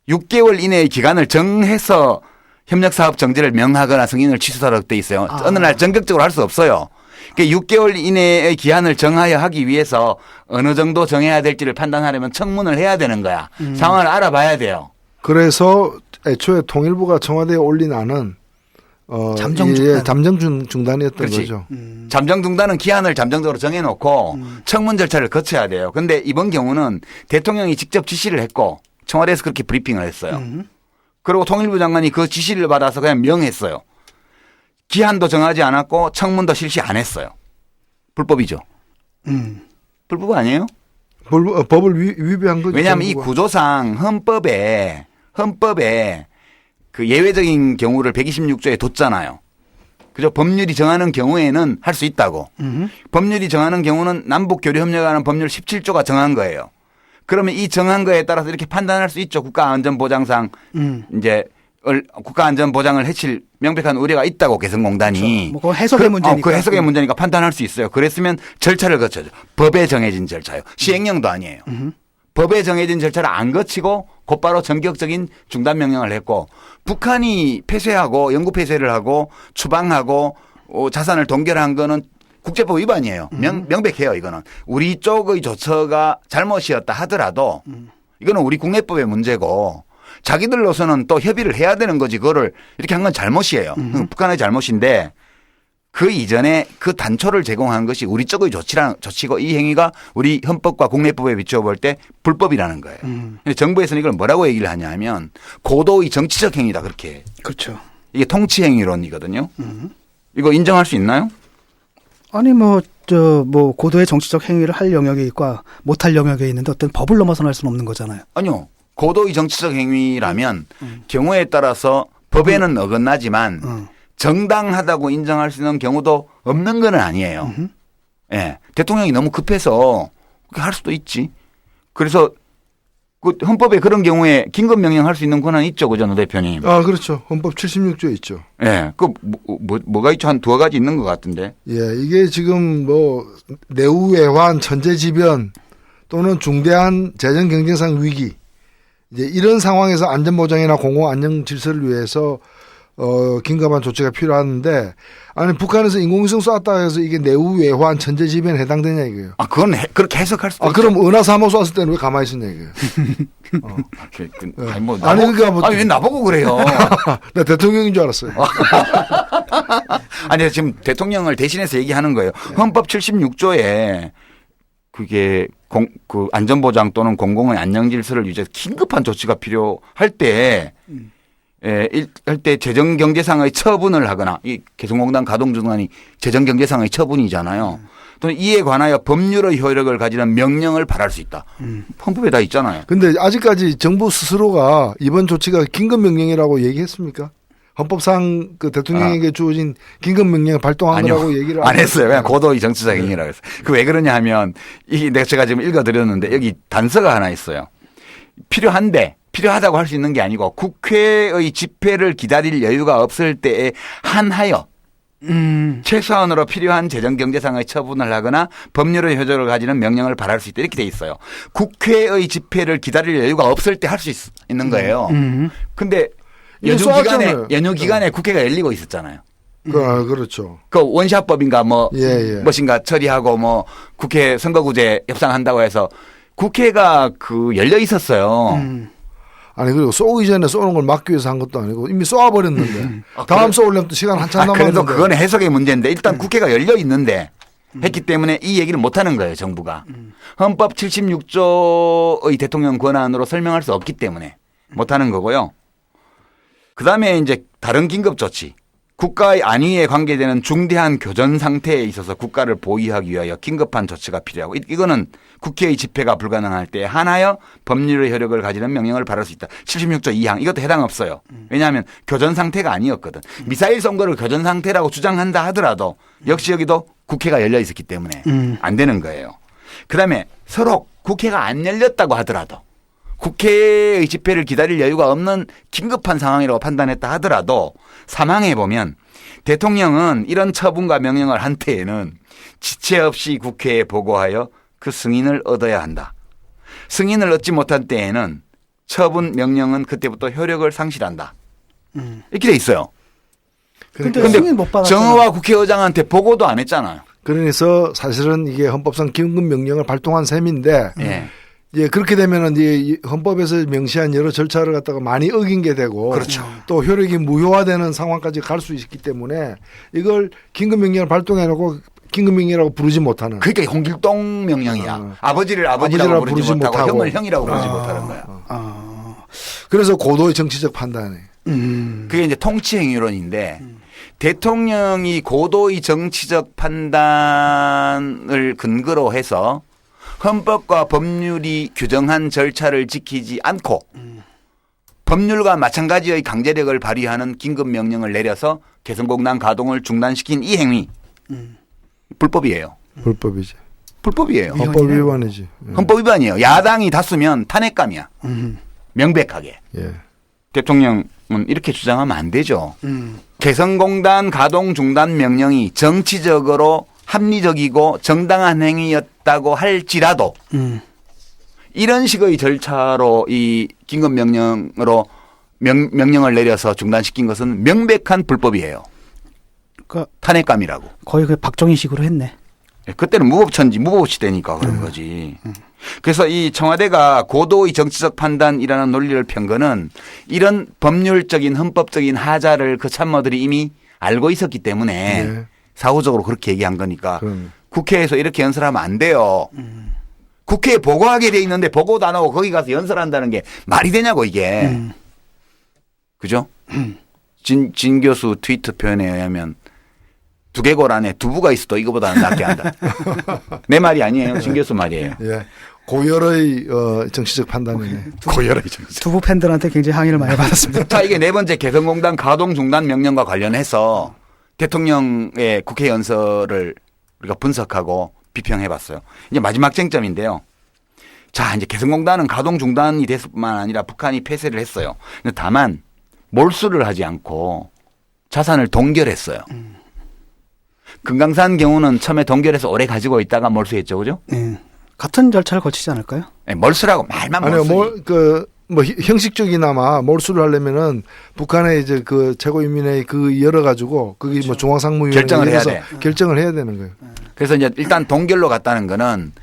6개월 이내의 기간을 정해서 협력사업 정지를 명하거나 승인을 취소하도록 돼 있어요. 어느 날 전격적으로 할 수 없어요. 그러니까 6개월 이내의 기한을 정하여 하기 위해서 어느 정도 정해야 될지를 판단하려면 청문을 해야 되는 거야. 상황을 알아봐야 돼요. 그래서 애초에 통일부가 청와대에 올린 안은 잠정 중단이었던 그렇지. 거죠. 잠정 중단은 기한을 잠정적으로 정해놓고 청문 절차를 거쳐야 돼요. 그런데 이번 경우는 대통령이 직접 지시를 했고 청와대에서 그렇게 브리핑을 했어요. 그리고 통일부 장관이 그 지시를 받아서 그냥 명했어요. 기한도 정하지 않았고 청문도 실시 안 했어요. 불법이죠. 불법 아니에요? 법을 위배한 거죠. 왜냐하면 이 구조상 헌법에 그 예외적인 경우를 126조에 뒀잖아요. 그죠? 법률이 정하는 경우에는 할 수 있다고. 법률이 정하는 경우는 남북교류협력에 관한 법률 17조가 정한 거예요. 그러면 이 정한 거에 따라서 이렇게 판단할 수 있죠. 국가안전보장상 이제 국가안전보장을 해칠 명백한 우려가 있다고 개성공단이. 그렇죠. 뭐 해석의 문제니까. 그 해석의 문제니까 판단할 수 있어요. 그랬으면 절차를 거쳐야죠. 법에 정해진 절차요. 시행령도 아니에요. 법에 정해진 절차를 안 거치고 곧바로 전격적인 중단 명령을 했고 북한이 폐쇄하고 영구 폐쇄를 하고 추방하고 자산을 동결한 거는 국제법 위반이에요. 명백해요. 이거는. 우리 쪽의 조처가 잘못이었다 하더라도 이거는 우리 국내법의 문제고 자기들로서는 또 협의를 해야 되는 거지 그거를 이렇게 한 건 잘못이에요. 북한의 잘못인데 그 이전에 그 단초를 제공한 것이 우리 쪽의 조치고 이 행위가 우리 헌법과 국내법에 비추어 볼 때 불법이라는 거예요. 근데 정부에서는 이걸 뭐라고 얘기를 하냐면 고도의 정치적 행위다 그렇게. 그렇죠. 이게 통치 행위론이거든요. 이거 인정할 수 있나요? 아니 고도의 정치적 행위를 할 영역이 있고 못할 영역이 있는데 어떤 법을 넘어서는 할 수는 없는 거잖아요. 아니요. 고도의 정치적 행위라면 경우에 따라서 법에는 어긋나지만 정당하다고 인정할 수 있는 경우도 없는 건 아니에요. 예. 대통령이 너무 급해서 그렇게 할 수도 있지. 그래서 그 헌법에 그런 경우에 긴급 명령할 수 있는 권한이 있죠. 그죠, 노 대표님? 아, 그렇죠. 헌법 76조에 있죠. 예. 그 뭐가 있죠? 한 두어 가지 있는 것 같은데. 예. 이게 지금 내후외환, 천재지변 또는 중대한 재정 경제상 위기 이제 이런 상황에서 안전보장이나 공공안녕 질서를 위해서 긴급한 조치가 필요한데 아니 북한에서 인공위성 쐈다 해서 이게 내후외환 천재지변에 해당되냐 이거예요. 아 그건 그렇게 해석할 수도 있죠. 그럼 은하삼호 쐈을 때는 왜 가만히 있었냐 이거예요. 왜 나보고 그래요? 나 대통령인 줄 알았어요. 아니 지금 대통령을 대신해서 얘기하는 거예요. 헌법 76조에 그게 그 안전보장 또는 공공의 안녕질서를 유지해서 긴급한 조치가 필요할 때 할 때 재정경제상의 처분을 하거나 이 개성공단 가동중단이 재정경제상의 처분이잖아요. 또는 이에 관하여 법률의 효력을 가지는 명령을 발할 수 있다. 헌법에 다 있잖아요. 그런데 아직까지 정부 스스로가 이번 조치가 긴급명령이라고 얘기했습니까? 헌법상 그 대통령에게 주어진 긴급명령을 발동한 거라고 얘기를 안 했어요. 그냥 고도의 정치적 행위라고 했어요. 그 왜 그러냐 하면 이게 제가 지금 읽어드렸는데 여기 단서가 하나 있어요. 필요하다고 할 수 있는 게 아니고 국회의 집회를 기다릴 여유가 없을 때에 한하여 최소한으로 필요한 재정경제상의 처분을 하거나 법률의 효력을 가지는 명령을 발할 수 있다 이렇게 돼 있어요. 국회의 집회를 기다릴 여유가 없을 때 할 수 있는 거예요. 근데 연휴 기간에 국회가 열리고 있었잖아요. 그렇죠. 그 원샷법인가 무엇인가 처리하고 국회 선거구제 협상한다고 해서 국회가 열려 있었어요. 아니 그리고 쏘기 전에 쏘는 걸 막기 위해서 한 것도 아니고 이미 쏘아버렸는데 다음 쏘려면 또 시간 한참 남았는데. 그래도 그건 해석의 문제인데 일단 국회가 열려 있는데 했기 때문에 이 얘기를 못 하는 거예요. 정부가. 헌법 76조의 대통령 권한으로 설명할 수 없기 때문에 못 하는 거고요. 그다음에 이제 다른 긴급 조치. 국가의 안위에 관계되는 중대한 교전 상태에 있어서 국가를 보위하기 위하여 긴급한 조치가 필요하고 이거는 국회의 집회가 불가능할 때 한하여 법률의 효력을 가지는 명령을 발할 수 있다. 76조 2항 이것도 해당 없어요. 왜냐하면 교전 상태가 아니었거든. 미사일 선거를 교전 상태라고 주장한다 하더라도 역시 여기도 국회가 열려 있었기 때문에 안 되는 거예요. 그다음에 서로 국회가 안 열렸다고 하더라도 국회의 집회를 기다릴 여유가 없는 긴급한 상황이라고 판단했다 하더라도 사망해 보면 대통령은 이런 처분과 명령을 한 때에는 지체 없이 국회에 보고하여 그 승인을 얻어야 한다. 승인을 얻지 못한 때에는 처분 명령은 그때부터 효력을 상실한다. 이렇게 돼 있어요. 그런데 승인 못 받았잖아요. 정의와 국회의장한테 보고도 안 했잖아요. 그래서 사실은 이게 헌법상 긴급 명령을 발동한 셈인데 예, 그렇게 되면은 이제 헌법에서 명시한 여러 절차를 갖다가 많이 어긴 게 되고 그렇죠. 또 효력이 무효화되는 상황까지 갈 수 있기 때문에 이걸 긴급 명령을 발동해 놓고 긴급 명령이라고 부르지 못하는. 그러니까 홍길동 명령이야. 아버지라고 부르지 못하고 형을 형이라고 부르지 못하는 거야. 그래서 고도의 정치적 판단이. 그게 이제 통치 행위론인데 대통령이 고도의 정치적 판단을 근거로 해서 헌법과 법률이 규정한 절차를 지키지 않고 법률과 마찬가지의 강제력을 발휘하는 긴급명령을 내려서 개성공단 가동을 중단시킨 이 행위 불법이에요. 불법이지. 불법이에요. 헌법 위반이지. 헌법 위반이에요. 야당이 다쓰면 탄핵감이야. 명백하게. 예. 대통령은 이렇게 주장하면 안 되죠. 개성공단 가동 중단 명령이 정치적으로 합리적이고 정당한 행위였다고 할지라도 이런 식의 절차로 이 긴급 명령으로 명령을 내려서 중단시킨 것은 명백한 불법이에요. 그러니까 탄핵감이라고. 거의 그 박정희식으로 했네. 그때는 무법시대니까 그런 거지. 그래서 이 청와대가 고도의 정치적 판단이라는 논리를 편 거는 이런 법률적인 헌법적인 하자를 그 참모들이 이미 알고 있었기 때문에 네. 사후적으로 그렇게 얘기한 거니까 그럼. 국회에서 이렇게 연설하면 안 돼요. 국회에 보고하게 돼 있는데 보고도 안 하고 거기 가서 연설한다는 게 말이 되냐고 이게. 그죠? 진 교수 트위터 표현에 의하면 두개골 안에 두부가 있어도 이거보다는 낫게 한다. 내 말이 아니에요. 진 교수 말이에요. 예. 고열의 정치적 판단이네. 고열의 정치. 두부 팬들한테 굉장히 항의를 많이 받았습니다. 자, 이게 네 번째 개성공단 가동 중단 명령과 관련해서 대통령의 국회 연설을 우리가 분석하고 비평해 봤어요. 이제 마지막 쟁점인데요. 자, 이제 개성공단은 가동 중단이 됐을 뿐만 아니라 북한이 폐쇄를 했어요. 근데 다만 몰수를 하지 않고 자산을 동결했어요. 금강산 경우는 처음에 동결해서 오래 가지고 있다가 몰수했죠. 그죠? 네. 같은 절차를 거치지 않을까요? 네, 몰수라고 말만 아니요, 몰수. 형식적이나마 몰수를 하려면은 북한의 이제 그 최고인민회의 그 열어가지고 그게 그렇죠. 뭐 중앙상무위원회 결정을 해야 돼. 결정을 해야 되는 거예요. 그래서 이제 일단 동결로 갔다는 거는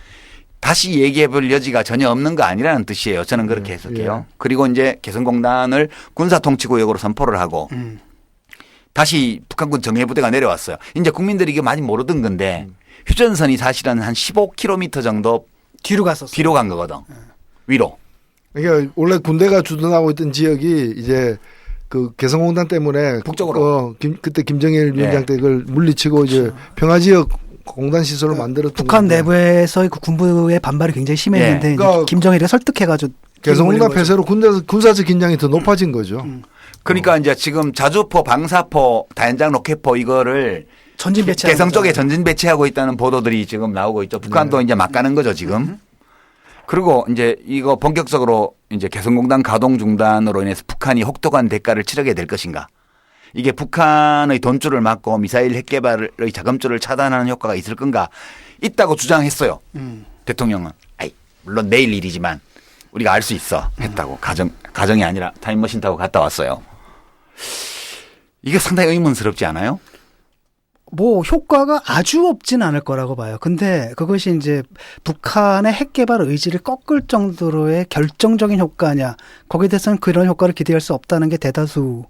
다시 얘기해 볼 여지가 전혀 없는 거 아니라는 뜻이에요. 저는 그렇게 해석해요. 예. 그리고 이제 개성공단을 군사통치구역으로 선포를 하고 다시 북한군 정예부대가 내려왔어요. 이제 국민들이 이게 많이 모르던 건데 휴전선이 사실은 한 15km 정도 뒤로 갔었어요. 뒤로 간 거거든. 위로. 그러니까 원래 군대가 주둔하고 있던 지역이 이제 그 개성공단 때문에 북쪽으로. 그때 김정일 위원장 예. 때 그걸 물리치고 이제 평화지역 공단 시설로 만들었던 북한 건데. 내부에서의 그 군부의 반발이 굉장히 심했는데 예. 그러니까 김정일이 설득해가지고 개성공단 폐쇄로 군사적 긴장이 더 높아진 거죠. 그러니까 이제 지금 자주포, 방사포, 다연장 로켓포 이거를 전진 배치 개성 쪽에 전진 배치하고 있다는 보도들이 지금 나오고 있죠. 북한도 네. 이제 막 가는 거죠, 지금. 그리고 이제 이거 본격적으로 이제 개성공단 가동 중단으로 인해서 북한이 혹독한 대가를 치르게 될 것인가. 이게 북한의 돈줄을 막고 미사일 핵 개발의 자금줄을 차단하는 효과가 있을 건가. 있다고 주장했어요. 대통령은. 아이, 물론 내일 일이지만 우리가 알 수 있어. 했다고. 가정이 아니라 타임머신 타고 갔다 왔어요. 이게 상당히 의문스럽지 않아요? 뭐 효과가 아주 없진 않을 거라고 봐요. 근데 그것이 이제 북한의 핵 개발 의지를 꺾을 정도로의 결정적인 효과냐. 거기에 대해서는 그런 효과를 기대할 수 없다는 게 대다수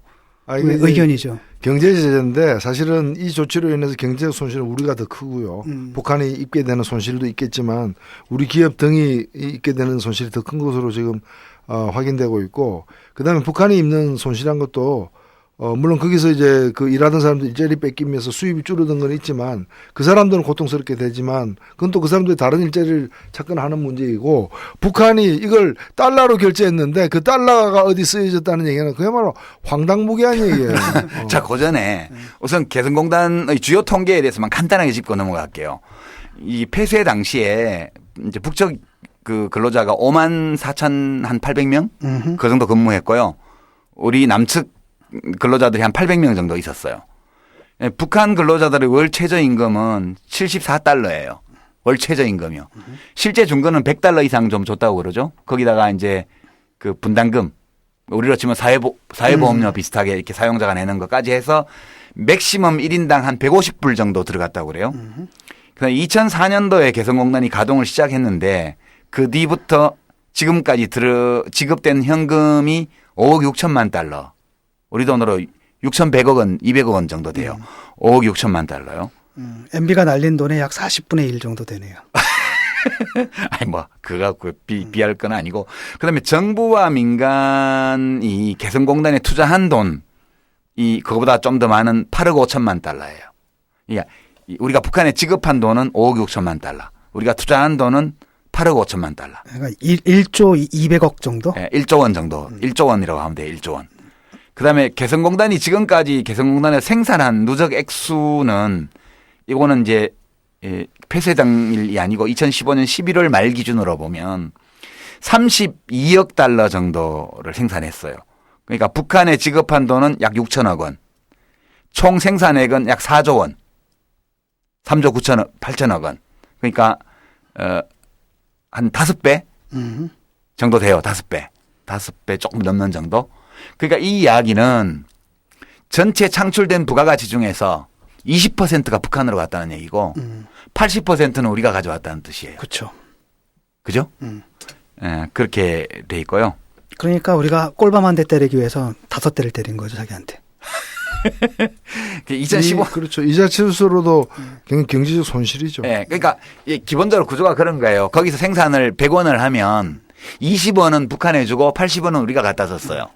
의견이죠. 경제 제재인데 사실은 이 조치로 인해서 경제적 손실은 우리가 더 크고요. 북한이 입게 되는 손실도 있겠지만 우리 기업 등이 입게 되는 손실이 더 큰 것으로 지금 확인되고 있고, 그다음에 북한이 입는 손실한 것도 물론 거기서 이제 그 일하던 사람들 일자리 뺏기면서 수입이 줄어든 건 있지만 그 사람들은 고통스럽게 되지만 그건 또 그 사람들이 다른 일자리를 찾거나 하는 문제이고, 북한이 이걸 달러로 결제했는데 그 달러가 어디 쓰여졌다는 얘기는 그야말로 황당무계한 얘기예요. 자, 그 전에 우선 개성공단의 주요 통계에 대해서만 간단하게 짚고 넘어갈게요. 이 폐쇄 당시에 이제 북쪽 그 근로자가 54,800명 그 정도 근무했고요. 우리 남측 근로자들이 한 800명 정도 있었어요. 북한 근로자들의 월 최저임금은 74달러예요. 월 최저임금이요. 실제 준 거는 100달러 이상 좀 줬다고 그러죠. 거기다가 이제 그 분담금, 우리로 치면 사회보험료 비슷하게 이렇게 사용자가 내는 것까지 해서 맥시멈 1인당 한 150불 정도 들어갔다고 그래요. 그다음에 2004년도에 개성공단이 가동을 시작했는데 그 뒤부터 지금까지 지급된 현금이 5억 6천만 달러. 우리 돈으로 6,100억 원, 200억 원 정도 돼요. 5억 6천만 달러요. MB가 날린 돈의 약 40분의 1 정도 되네요. 아니 뭐 그거 갖고 비할 건 아니고, 그다음에 정부와 민간이 개성공단에 투자한 돈이 그거보다 좀 더 많은 8억 5천만 달러예요. 그러니까 우리가 북한에 지급한 돈은 5억 6천만 달러. 우리가 투자한 돈은 8억 5천만 달러. 그러니까 1조 200억 정도? 네, 1조 원 정도. 1조 원이라고 하면 돼요. 1조 원. 그다음에 개성공단이 지금까지 개성공단에 생산한 누적 액수는, 이거는 이제 폐쇄 당일이 아니고 2015년 11월 말 기준으로 보면 32억 달러 정도를 생산했어요. 그러니까 북한에 지급한 돈은 약 6천억 원. 총 생산액은 약 4조 원. 3조 8천억 원. 그러니까 한 5배 정도 돼요. 5배. 5배 조금 넘는 정도. 그러니까 이 이야기는 전체 창출된 부가가치 중에서 20%가 북한으로 갔다는 얘기고 80%는 우리가 가져왔다는 뜻이에요. 그렇죠. 그죠? 예, 그렇게 돼 있고요. 그러니까 우리가 꼴밤 한 대 때리기 위해서 5대를 때린 거죠, 자기한테. 2015. 그렇죠. 이 자체로도 경제적 손실이죠. 예, 그러니까 기본적으로 구조가 그런 거예요. 거기서 생산을 100원을 하면 20원은 북한에 주고 80원은 우리가 갖다 줬어요.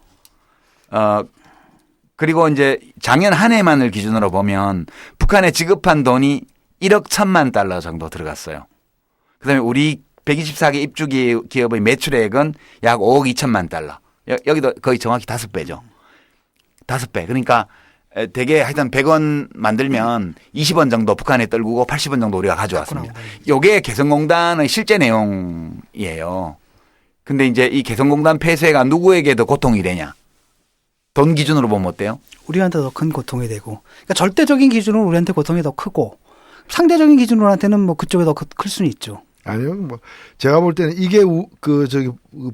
그리고 이제 작년 한 해만을 기준으로 보면 북한에 지급한 돈이 1억 1천만 달러 정도 들어갔어요. 그다음에 우리 124개 입주 기업의 매출액은 약 5억 2천만 달러. 여기도 거의 정확히 5배죠. 5배. 그러니까 대개 하여튼 100원 만들면 20원 정도 북한에 떨구고 80원 정도 우리가 가져왔습니다. 이게 개성공단의 실제 내용이에요. 근데 이제 이 개성공단 폐쇄가 누구에게도 고통이 되냐? 돈 기준으로 보면 어때요? 우리한테 더 큰 고통이 되고. 그러니까 절대적인 기준으로 우리한테 고통이 더 크고 상대적인 기준으로한테는 뭐 그쪽에 더 클 수는 있죠. 아니요, 뭐 제가 볼 때는 이게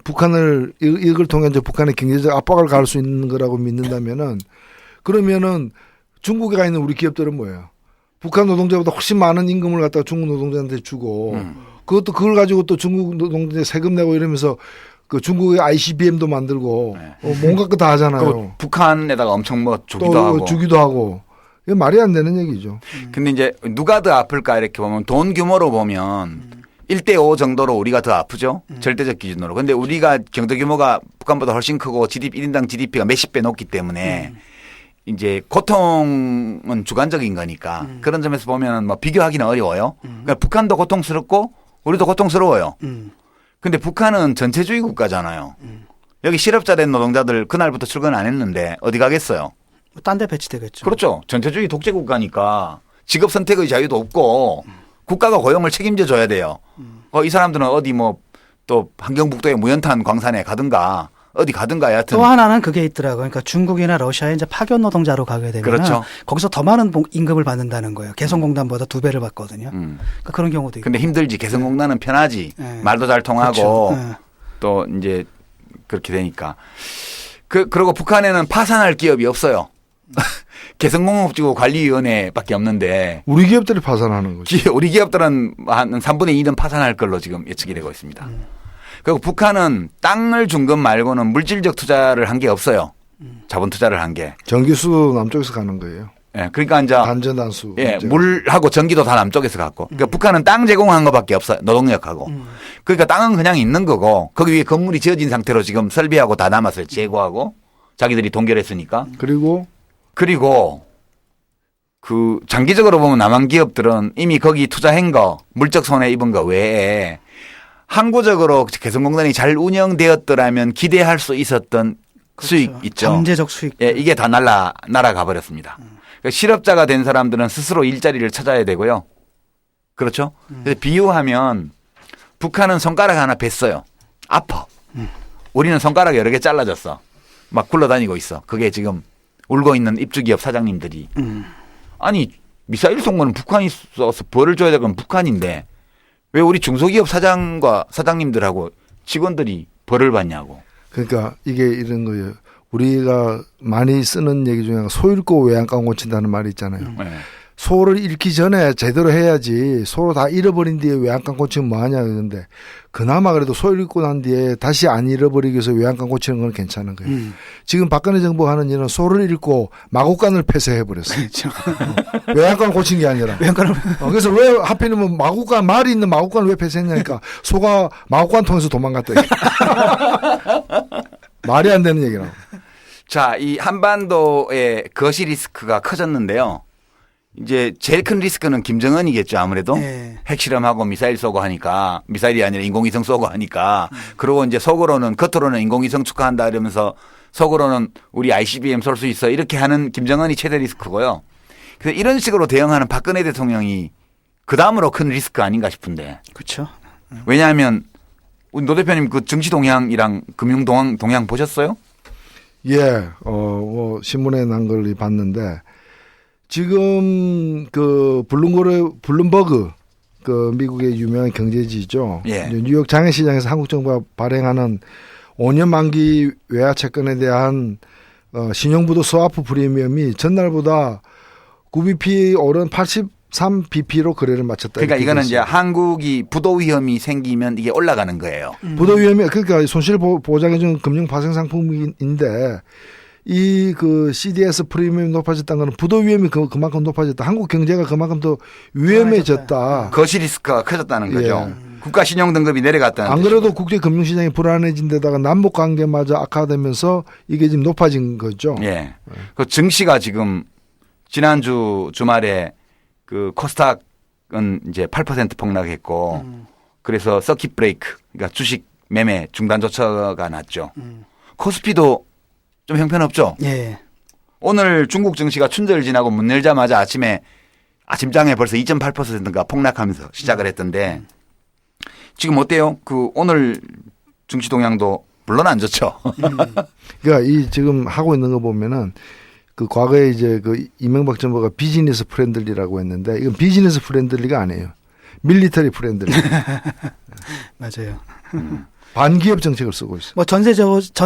북한을 이걸 통해 이제 북한의 경제적 압박을 가할 수 있는 거라고 믿는다면은 그러면은 중국에 가 있는 우리 기업들은 뭐예요? 북한 노동자보다 훨씬 많은 임금을 갖다가 중국 노동자한테 주고 그걸 가지고 또 중국 노동자 세금 내고 이러면서 그 중국의 ICBM도 만들고 뭔가 거 다 하잖아요. 북한에다가 엄청 뭐 주기도 하고. 이게 말이 안 되는 얘기죠. 근데 이제 누가 더 아플까 이렇게 보면 돈 규모로 보면 1대5 정도로 우리가 더 아프죠. 절대적 기준으로. 근데 우리가 경제 규모가 북한보다 훨씬 크고 GDP 1인당 GDP가 몇십 배 높기 때문에 이제 고통은 주관적인 거니까 그런 점에서 보면 뭐 비교하기는 어려워요. 그러니까 북한도 고통스럽고 우리도 고통스러워요. 근데 북한은 전체주의 국가잖아요. 여기 실업자 된 노동자들 그날부터 출근 안 했는데 어디 가겠어요? 딴 데 배치되겠죠. 그렇죠. 전체주의 독재 국가니까 직업 선택의 자유도 없고 국가가 고용을 책임져 줘야 돼요. 이 사람들은 어디 뭐 또 함경북도의 무연탄 광산에 가든가 어디 가든가 여하튼. 또 하나는 그게 있더라고요. 그러니까 중국이나 러시아에 이제 파견 노동자로 가게 되면 그렇죠. 거기서 더 많은 임금을 받는다는 거예요. 개성공단보다 2배를 받거든요. 그러니까 그런 경우도 있고. 근데 힘들지. 개성공단은 편하지. 네. 말도 잘 통하고 그렇죠. 네. 또 이제 그렇게 되니까. 그리고 북한에는 파산할 기업이 없어요. 개성공업지구 관리위원회밖에 없는데 우리 기업들이 파산하는 거죠. 우리 기업들은 한 3분의 2는 파산할 걸로 지금 예측이 되고 있습니다. 그리고 북한은 땅을 준 것 말고는 물질적 투자를 한 게 없어요. 자본 투자를 한 게. 전기수도 남쪽에서 가는 거예요. 예, 그러니까 이제 단전단수. 예, 물하고 전기도 다 남쪽에서 갔고. 그러니까 북한은 땅 제공한 것밖에 없어요. 노동력하고. 그러니까 땅은 그냥 있는 거고 거기 위에 건물이 지어진 상태로 지금 설비하고 다 남았어요. 제거하고 자기들이 동결했으니까. 그리고 그 장기적으로 보면 남한 기업들은 이미 거기 투자한 거 물적 손해 입은 거 외에 항구적으로 개성공단이 잘 운영되었더라면 기대할 수 있었던 그렇죠. 수익 있죠. 잠재적 수익. 예, 이게 다 날아가 버렸습니다. 그러니까 실업자가 된 사람들은 스스로 일자리를 찾아야 되고요. 그렇죠. 그래서 비유하면 북한은 손가락 하나 뱄어요. 아파. 우리는 손가락 여러 개 잘라졌어. 막 굴러다니고 있어. 그게 지금 울고 있는 입주기업 사장님들이. 아니 미사일 쏜 거는 북한이 쏘서 벌을 줘야 될 건 북한인데 왜 우리 중소기업 사장과 사장님들하고 직원들이 벌을 받냐고. 그러니까 이게 이런 거예요. 우리가 많이 쓰는 얘기 중에 소 잃고 외양간 고친다는 말이 있잖아요. 네. 소를 잃기 전에 제대로 해야지 소를 다 잃어버린 뒤에 외양간 고치면 뭐하냐 그러는데 그나마 그래도 소 잃고 난 뒤에 다시 안 잃어버리기 위해서 외양간 고치는 건 괜찮은 거예요. 지금 박근혜 정부가 하는 일은 소를 잃고 마구간을 폐쇄해버렸어요. 그렇죠. 외양간 고친 게 아니라. 그래서 왜 하필이면 마구간 말이 있는 마구간을 왜 폐쇄했냐니까 소가 마구간 통해서 도망갔다. 말이 안 되는 얘기라고. 자, 이 한반도의 거시 리스크가 커졌는데요. 이제 제일 큰 리스크는 김정은이겠죠, 아무래도. 네. 핵실험하고 미사일 쏘고 하니까, 미사일이 아니라 인공위성 쏘고 하니까. 그리고 이제 속으로는, 겉으로는 인공위성 축하한다 이러면서 속으로는 우리 ICBM 쏠 수 있어. 이렇게 하는 김정은이 최대 리스크고요. 그래서 이런 식으로 대응하는 박근혜 대통령이 그 다음으로 큰 리스크 아닌가 싶은데. 그렇죠. 왜냐하면 우리 노 대표님 그 정치 동향이랑 금융 동향 보셨어요? 예, 뭐 신문에 난 걸 봤는데 지금 그 블룸버그 그 미국의 유명한 경제지죠. 예. 뉴욕 장외시장에서 한국 정부가 발행하는 5년 만기 외화 채권에 대한 신용부도 스와프 프리미엄이 전날보다 9bp 오른 83bp로 거래를 마쳤다. 그러니까 이거는 이제 한국이 부도 위험이 생기면 이게 올라가는 거예요. 부도 위험이 그러니까 손실 보장해주는 금융 파생 상품인데 이 그 CDS 프리미엄이 높아졌다는 것은 부도 위험이 그만큼 높아졌다. 한국 경제가 그만큼 더 위험해졌다. 거시 리스크가 커졌다는 거죠. 예. 국가 신용 등급이 내려갔다는 안 뜻이고. 그래도 국제 금융 시장이 불안해진 데다가 남북 관계마저 악화되면서 이게 지금 높아진 거죠. 예. 그 증시가 지금 지난주 주말에 그 코스닥은 이제 8% 폭락했고 그래서 서킷 브레이크 그러니까 주식 매매 중단 조처가 났죠. 코스피도 좀 형편없죠. 예. 오늘 중국 증시가 춘절 지나고 문 열자마자 아침장에 벌써 2.8%가 폭락하면서 시작을 했던데 지금 어때요? 그 오늘 증시 동향도 물론 안 좋죠. 그러니까 이 지금 하고 있는 거 보면은 그 과거에 이제 그 이명박 정부가 비즈니스 프렌들리라고 했는데 이건 비즈니스 프렌들리가 아니에요. 밀리터리 프렌들리. 맞아요. 반기업 정책을 쓰고 있어요. 뭐 전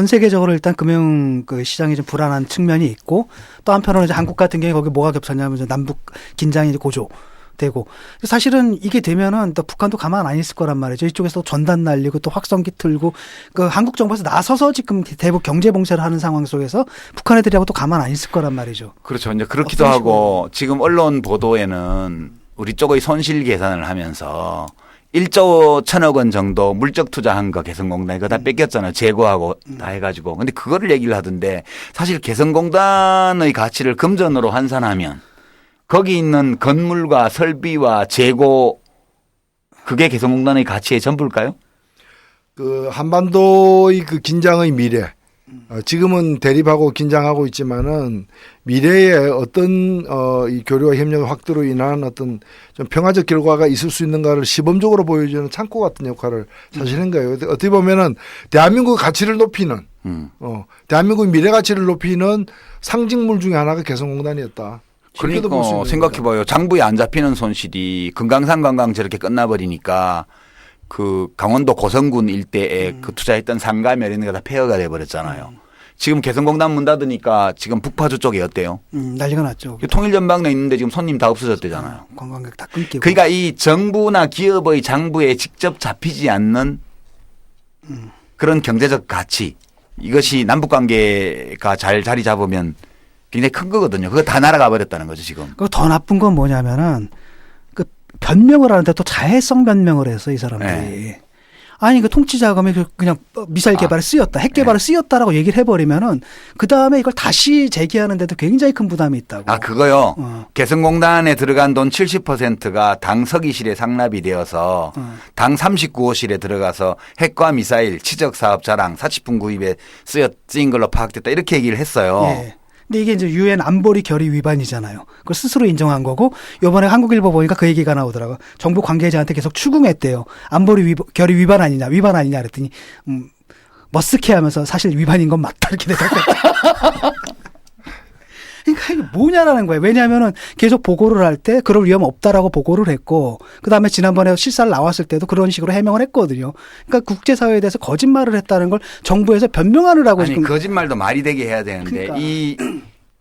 세계적으로 일단 금융 그 시장이 좀 불안한 측면이 있고 또 한편으로는 이제 한국 같은 경우에 거기 뭐가 겹쳤냐면 이제 남북 긴장이 이제 고조되고 사실은 이게 되면은 또 북한도 가만 안 있을 거란 말이죠. 이쪽에서 전단 날리고 또 확성기 틀고 그 한국 정부에서 나서서 지금 대북 경제 봉쇄를 하는 상황 속에서 북한 애들하고 또 가만 안 있을 거란 말이죠. 그렇죠. 이제 그렇기도 하고 지금 언론 보도에는 우리 쪽의 손실 계산을 하면서 1조 1천억 원 정도 물적 투자한 거 개성공단 이거 다 뺏겼잖아요. 재고하고 다 해가지고. 근데 그거를 얘기를 하던데 사실 개성공단의 가치를 금전으로 환산하면 거기 있는 건물과 설비와 재고 그게 개성공단의 가치의 전부일까요? 그 한반도의 그 긴장의 미래. 지금은 대립하고 긴장하고 있지만은 미래에 어떤 이 교류와 협력의 확대로 인한 어떤 좀 평화적 결과가 있을 수 있는가를 시범적으로 보여주는 창고 같은 역할을 사실 한 거예요. 어떻게 보면은 대한민국의 가치를 높이는 대한민국의 미래 가치를 높이는 상징물 중에 하나가 개성공단이었다. 그러니까 생각해봐요. 장부에 안 잡히는 손실이 금강산 관광 저렇게 끝나버리니까 그 강원도 고성군 일대에 그 투자했던 상가 이런 게 다 폐허가 돼버렸잖아요. 지금 개성공단 문 닫으니까 지금 북파주 쪽에 어때요? 난리가 났죠. 통일전방에 있는데 지금 손님 다 없어졌대잖아요. 관광객 다 끊기고. 그러니까 이 정부나 기업의 장부에 직접 잡히지 않는 그런 경제적 가치 이것이 남북관계가 잘 자리 잡으면 굉장히 큰 거거든요. 그거 다 날아가 버렸다는 거죠 지금. 그리고 더 나쁜 건 뭐냐면은 그 변명을 하는데 또 자해성 변명을 해서 이 사람들이. 네. 아니 그 통치 자금이 그냥 미사일 개발에 쓰였다, 핵 개발에 쓰였다라고 얘기를 해버리면은 그 다음에 이걸 다시 재개하는데도 굉장히 큰 부담이 있다고. 아 그거요. 개성공단에 들어간 돈 70%가 당 서기실에 상납이 되어서 당 39호실에 들어가서 핵과 미사일 치적 사업 자랑 사치품 구입에 쓰인 걸로 파악됐다 이렇게 얘기를 했어요. 예. 근데 이게 이제 유엔 안보리 결의 위반이잖아요. 그걸 스스로 인정한 거고 이번에 한국일보 보니까 그 얘기가 나오더라고요. 정부 관계자한테 계속 추궁했대요. 안보리 결의 위반 아니냐 그랬더니 머쓱해하면서 사실 위반인 건 맞다 이렇게 대답했다. 그러니까 이게 뭐냐라는 거예요. 왜냐하면은 계속 보고를 할 때 그럴 위험 없다라고 보고를 했고 그다음에 지난번에 실사를 나왔을 때도 그런 식으로 해명을 했거든요. 그러니까 국제사회에 대해서 거짓말을 했다는 걸 정부에서 변명하느라고 아니 지금. 거짓말도 말이 되게 해야 되는데 그러니까. 이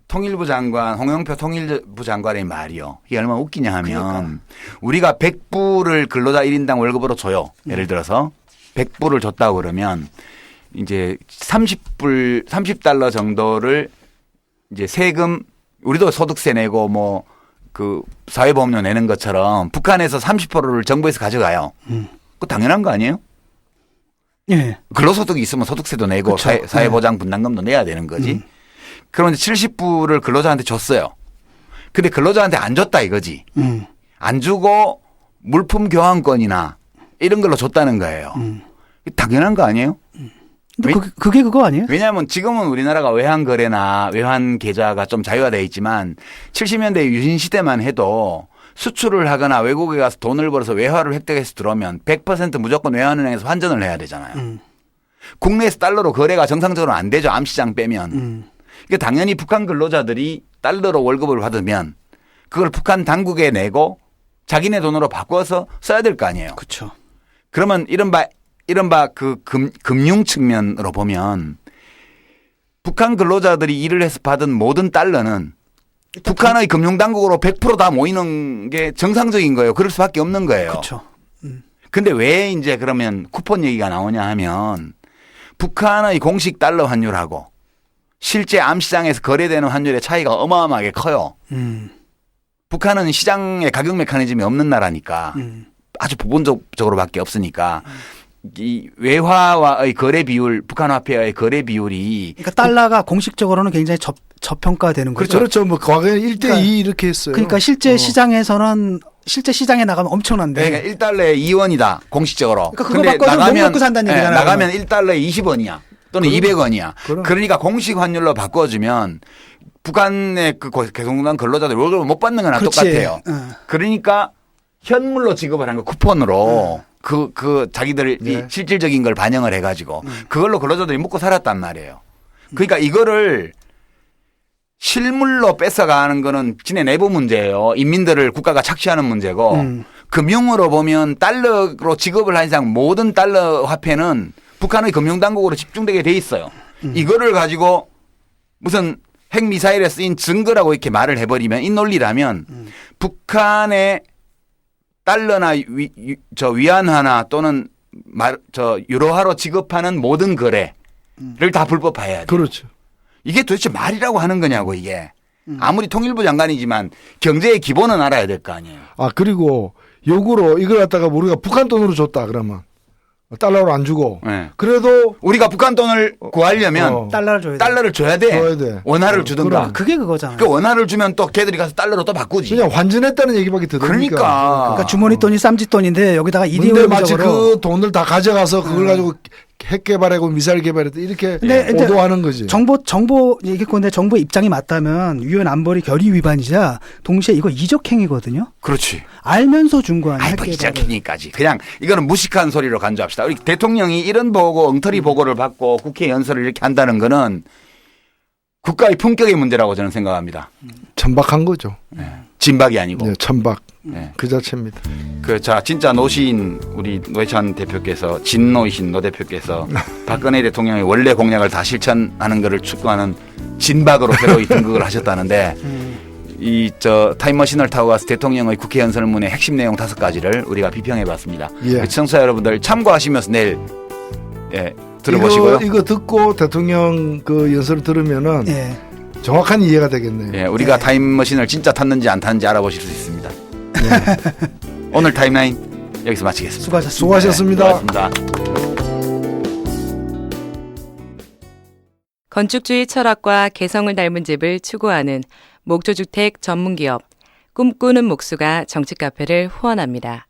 통일부 장관 홍영표 통일부 장관의 말이요. 이게 얼마나 웃기냐 하면 그러니까. 우리가 100불을 근로자 1인당 월급으로 줘요. 예를 들어서 100불을 줬다고 그러면 이제 30달러 정도를 이제 세금 우리도 소득세 내고 뭐 그 사회보험료 내는 것처럼 북한에서 30%를 정부에서 가져가요. 그거 당연한 거 아니에요? 예. 근로소득이 있으면 소득세도 내고 그렇죠. 사회보장 분담금도 내야 되는 거지. 그런데 70불을 근로자한테 줬어요. 근데 근로자한테 안 줬다 이거지. 안 주고 물품 교환권이나 이런 걸로 줬다는 거예요. 당연한 거 아니에요? 근데 그게 그거 아니에요? 왜냐하면 지금은 우리나라가 외환 거래나 외환 계좌가 좀 자유화되어 있지만 70년대 유신 시대만 해도 수출을 하거나 외국에 가서 돈을 벌어서 외화를 획득해서 들어오면 100% 무조건 외환은행에서 환전을 해야 되잖아요. 국내에서 달러로 거래가 정상적으로 안 되죠. 암시장 빼면. 그러니까 당연히 북한 근로자들이 달러로 월급을 받으면 그걸 북한 당국에 내고 자기네 돈으로 바꿔서 써야 될 거 아니에요. 그렇죠. 그러면 이른바 그 금융 측면으로 보면 북한 근로자들이 일을 해서 받은 모든 달러는 북한의 금융당국으로 100% 다 모이는 게 정상적인 거예요. 그럴 수밖에 없는 거예요. 그렇죠. 근데 왜 이제 그러면 쿠폰 얘기가 나오냐 하면 북한의 공식 달러 환율하고 실제 암시장에서 거래되는 환율의 차이가 어마어마하게 커요. 북한은 시장에 가격 메커니즘이 없는 나라니까 아주 부분적으로밖에 없으니까 이 외화와의 거래 비율, 북한 화폐와의 거래 비율이 그러니까 달러가 공식적으로는 굉장히 저평가되는 거죠. 그렇죠. 뭐 과거에 1대2 그러니까, 이렇게 했어요. 그러니까 실제 시장에서는 실제 시장에 나가면 엄청난데. 그러니까 1달러에 2원이다 공식적으로. 그러니까 그거 바꿔서 못 먹고 산다는 얘기잖아요. 나가면 1달러에 20원이야 또는 200원이야. 그러니까 공식 환율로 바꿔주면 북한의 그 개성공단 근로자들 월급을 못 받는 거나 그렇지. 똑같아요. 그러니까 현물로 지급을 한 거 쿠폰으로 그 자기들 이 실질적인 걸 반영을 해가지고 그걸로 근로자들이 먹고 살았단 말이에요. 그러니까 이거를 실물로 뺏어가는 거는 지네 내부 문제예요. 인민들을 국가가 착취하는 문제고 금융으로 보면 달러로 지급을 한 이상 모든 달러 화폐는 북한의 금융당국으로 집중되게 돼 있어요. 이거를 가지고 무슨 핵미사일에 쓰인 증거라고 이렇게 말을 해버리면 이 논리라면 북한의 달러나 위안화나 또는 유로화로 지급하는 모든 거래를 다 불법화해야 돼요. 그렇죠. 이게 도대체 말이라고 하는 거냐고 이게. 아무리 통일부 장관이지만 경제의 기본은 알아야 될 거 아니에요. 아 그리고 요구로 이걸 갖다가 우리가 북한 돈으로 줬다 그러면 달러로 안 주고 네. 그래도 우리가 북한 돈을 구하려면 달러를 줘야 돼. 원화를 주든가. 그게 그거잖아요. 그 원화를 주면 또 걔들이 가서 달러로 또 바꾸지. 그냥 환전했다는 얘기밖에 들으니까. 그러니까 주머니 돈이 쌈짓돈인데 여기다가 근데 이데올로기적으로 마치 그 돈을 다 가져가서 그걸 가지고 핵 개발하고 미사일 개발했다 이렇게 오도하는 거지. 정보 얘기건데 정부 입장이 맞다면 유엔 안보리 결의 위반이자 동시에 이거 이적행위거든요. 그렇지. 알면서 준 거 아니에요. 이적행위까지. 그냥 이거는 무식한 소리로 간주합시다. 우리 대통령이 이런 보고 엉터리 보고를 받고 국회 연설을 이렇게 한다는 거는 국가의 품격의 문제라고 저는 생각합니다. 천박한 거죠. 네. 진박이 아니고. 네, 천박. 네. 그 자체입니다. 자 진짜 노시인 우리 노회찬 대표께서 진노이신 노 대표께서 박근혜 대통령의 원래 공약을 다 실천하는 것을 축구하는 진박으로 새로이 등극을 하셨다는데 타임머신을 타고 가서 대통령의 국회 연설문의 핵심 내용 5가지를 우리가 비평해봤습니다. 예. 청취자 여러분들 참고하시면서 내일 들어보시고요. 이거 듣고 대통령 그 연설을 들으면은 정확한 이해가 되겠네요. 예, 우리가 타임머신을 진짜 탔는지 안 탔는지 알아보실 수 있습니다. 오늘 타임라인 여기서 마치겠습니다. 수고하셨습니다. 수고하셨습니다. 건축주의 철학과 개성을 닮은 집을 추구하는 목조주택 전문기업 꿈꾸는 목수가 정치카페를 후원합니다.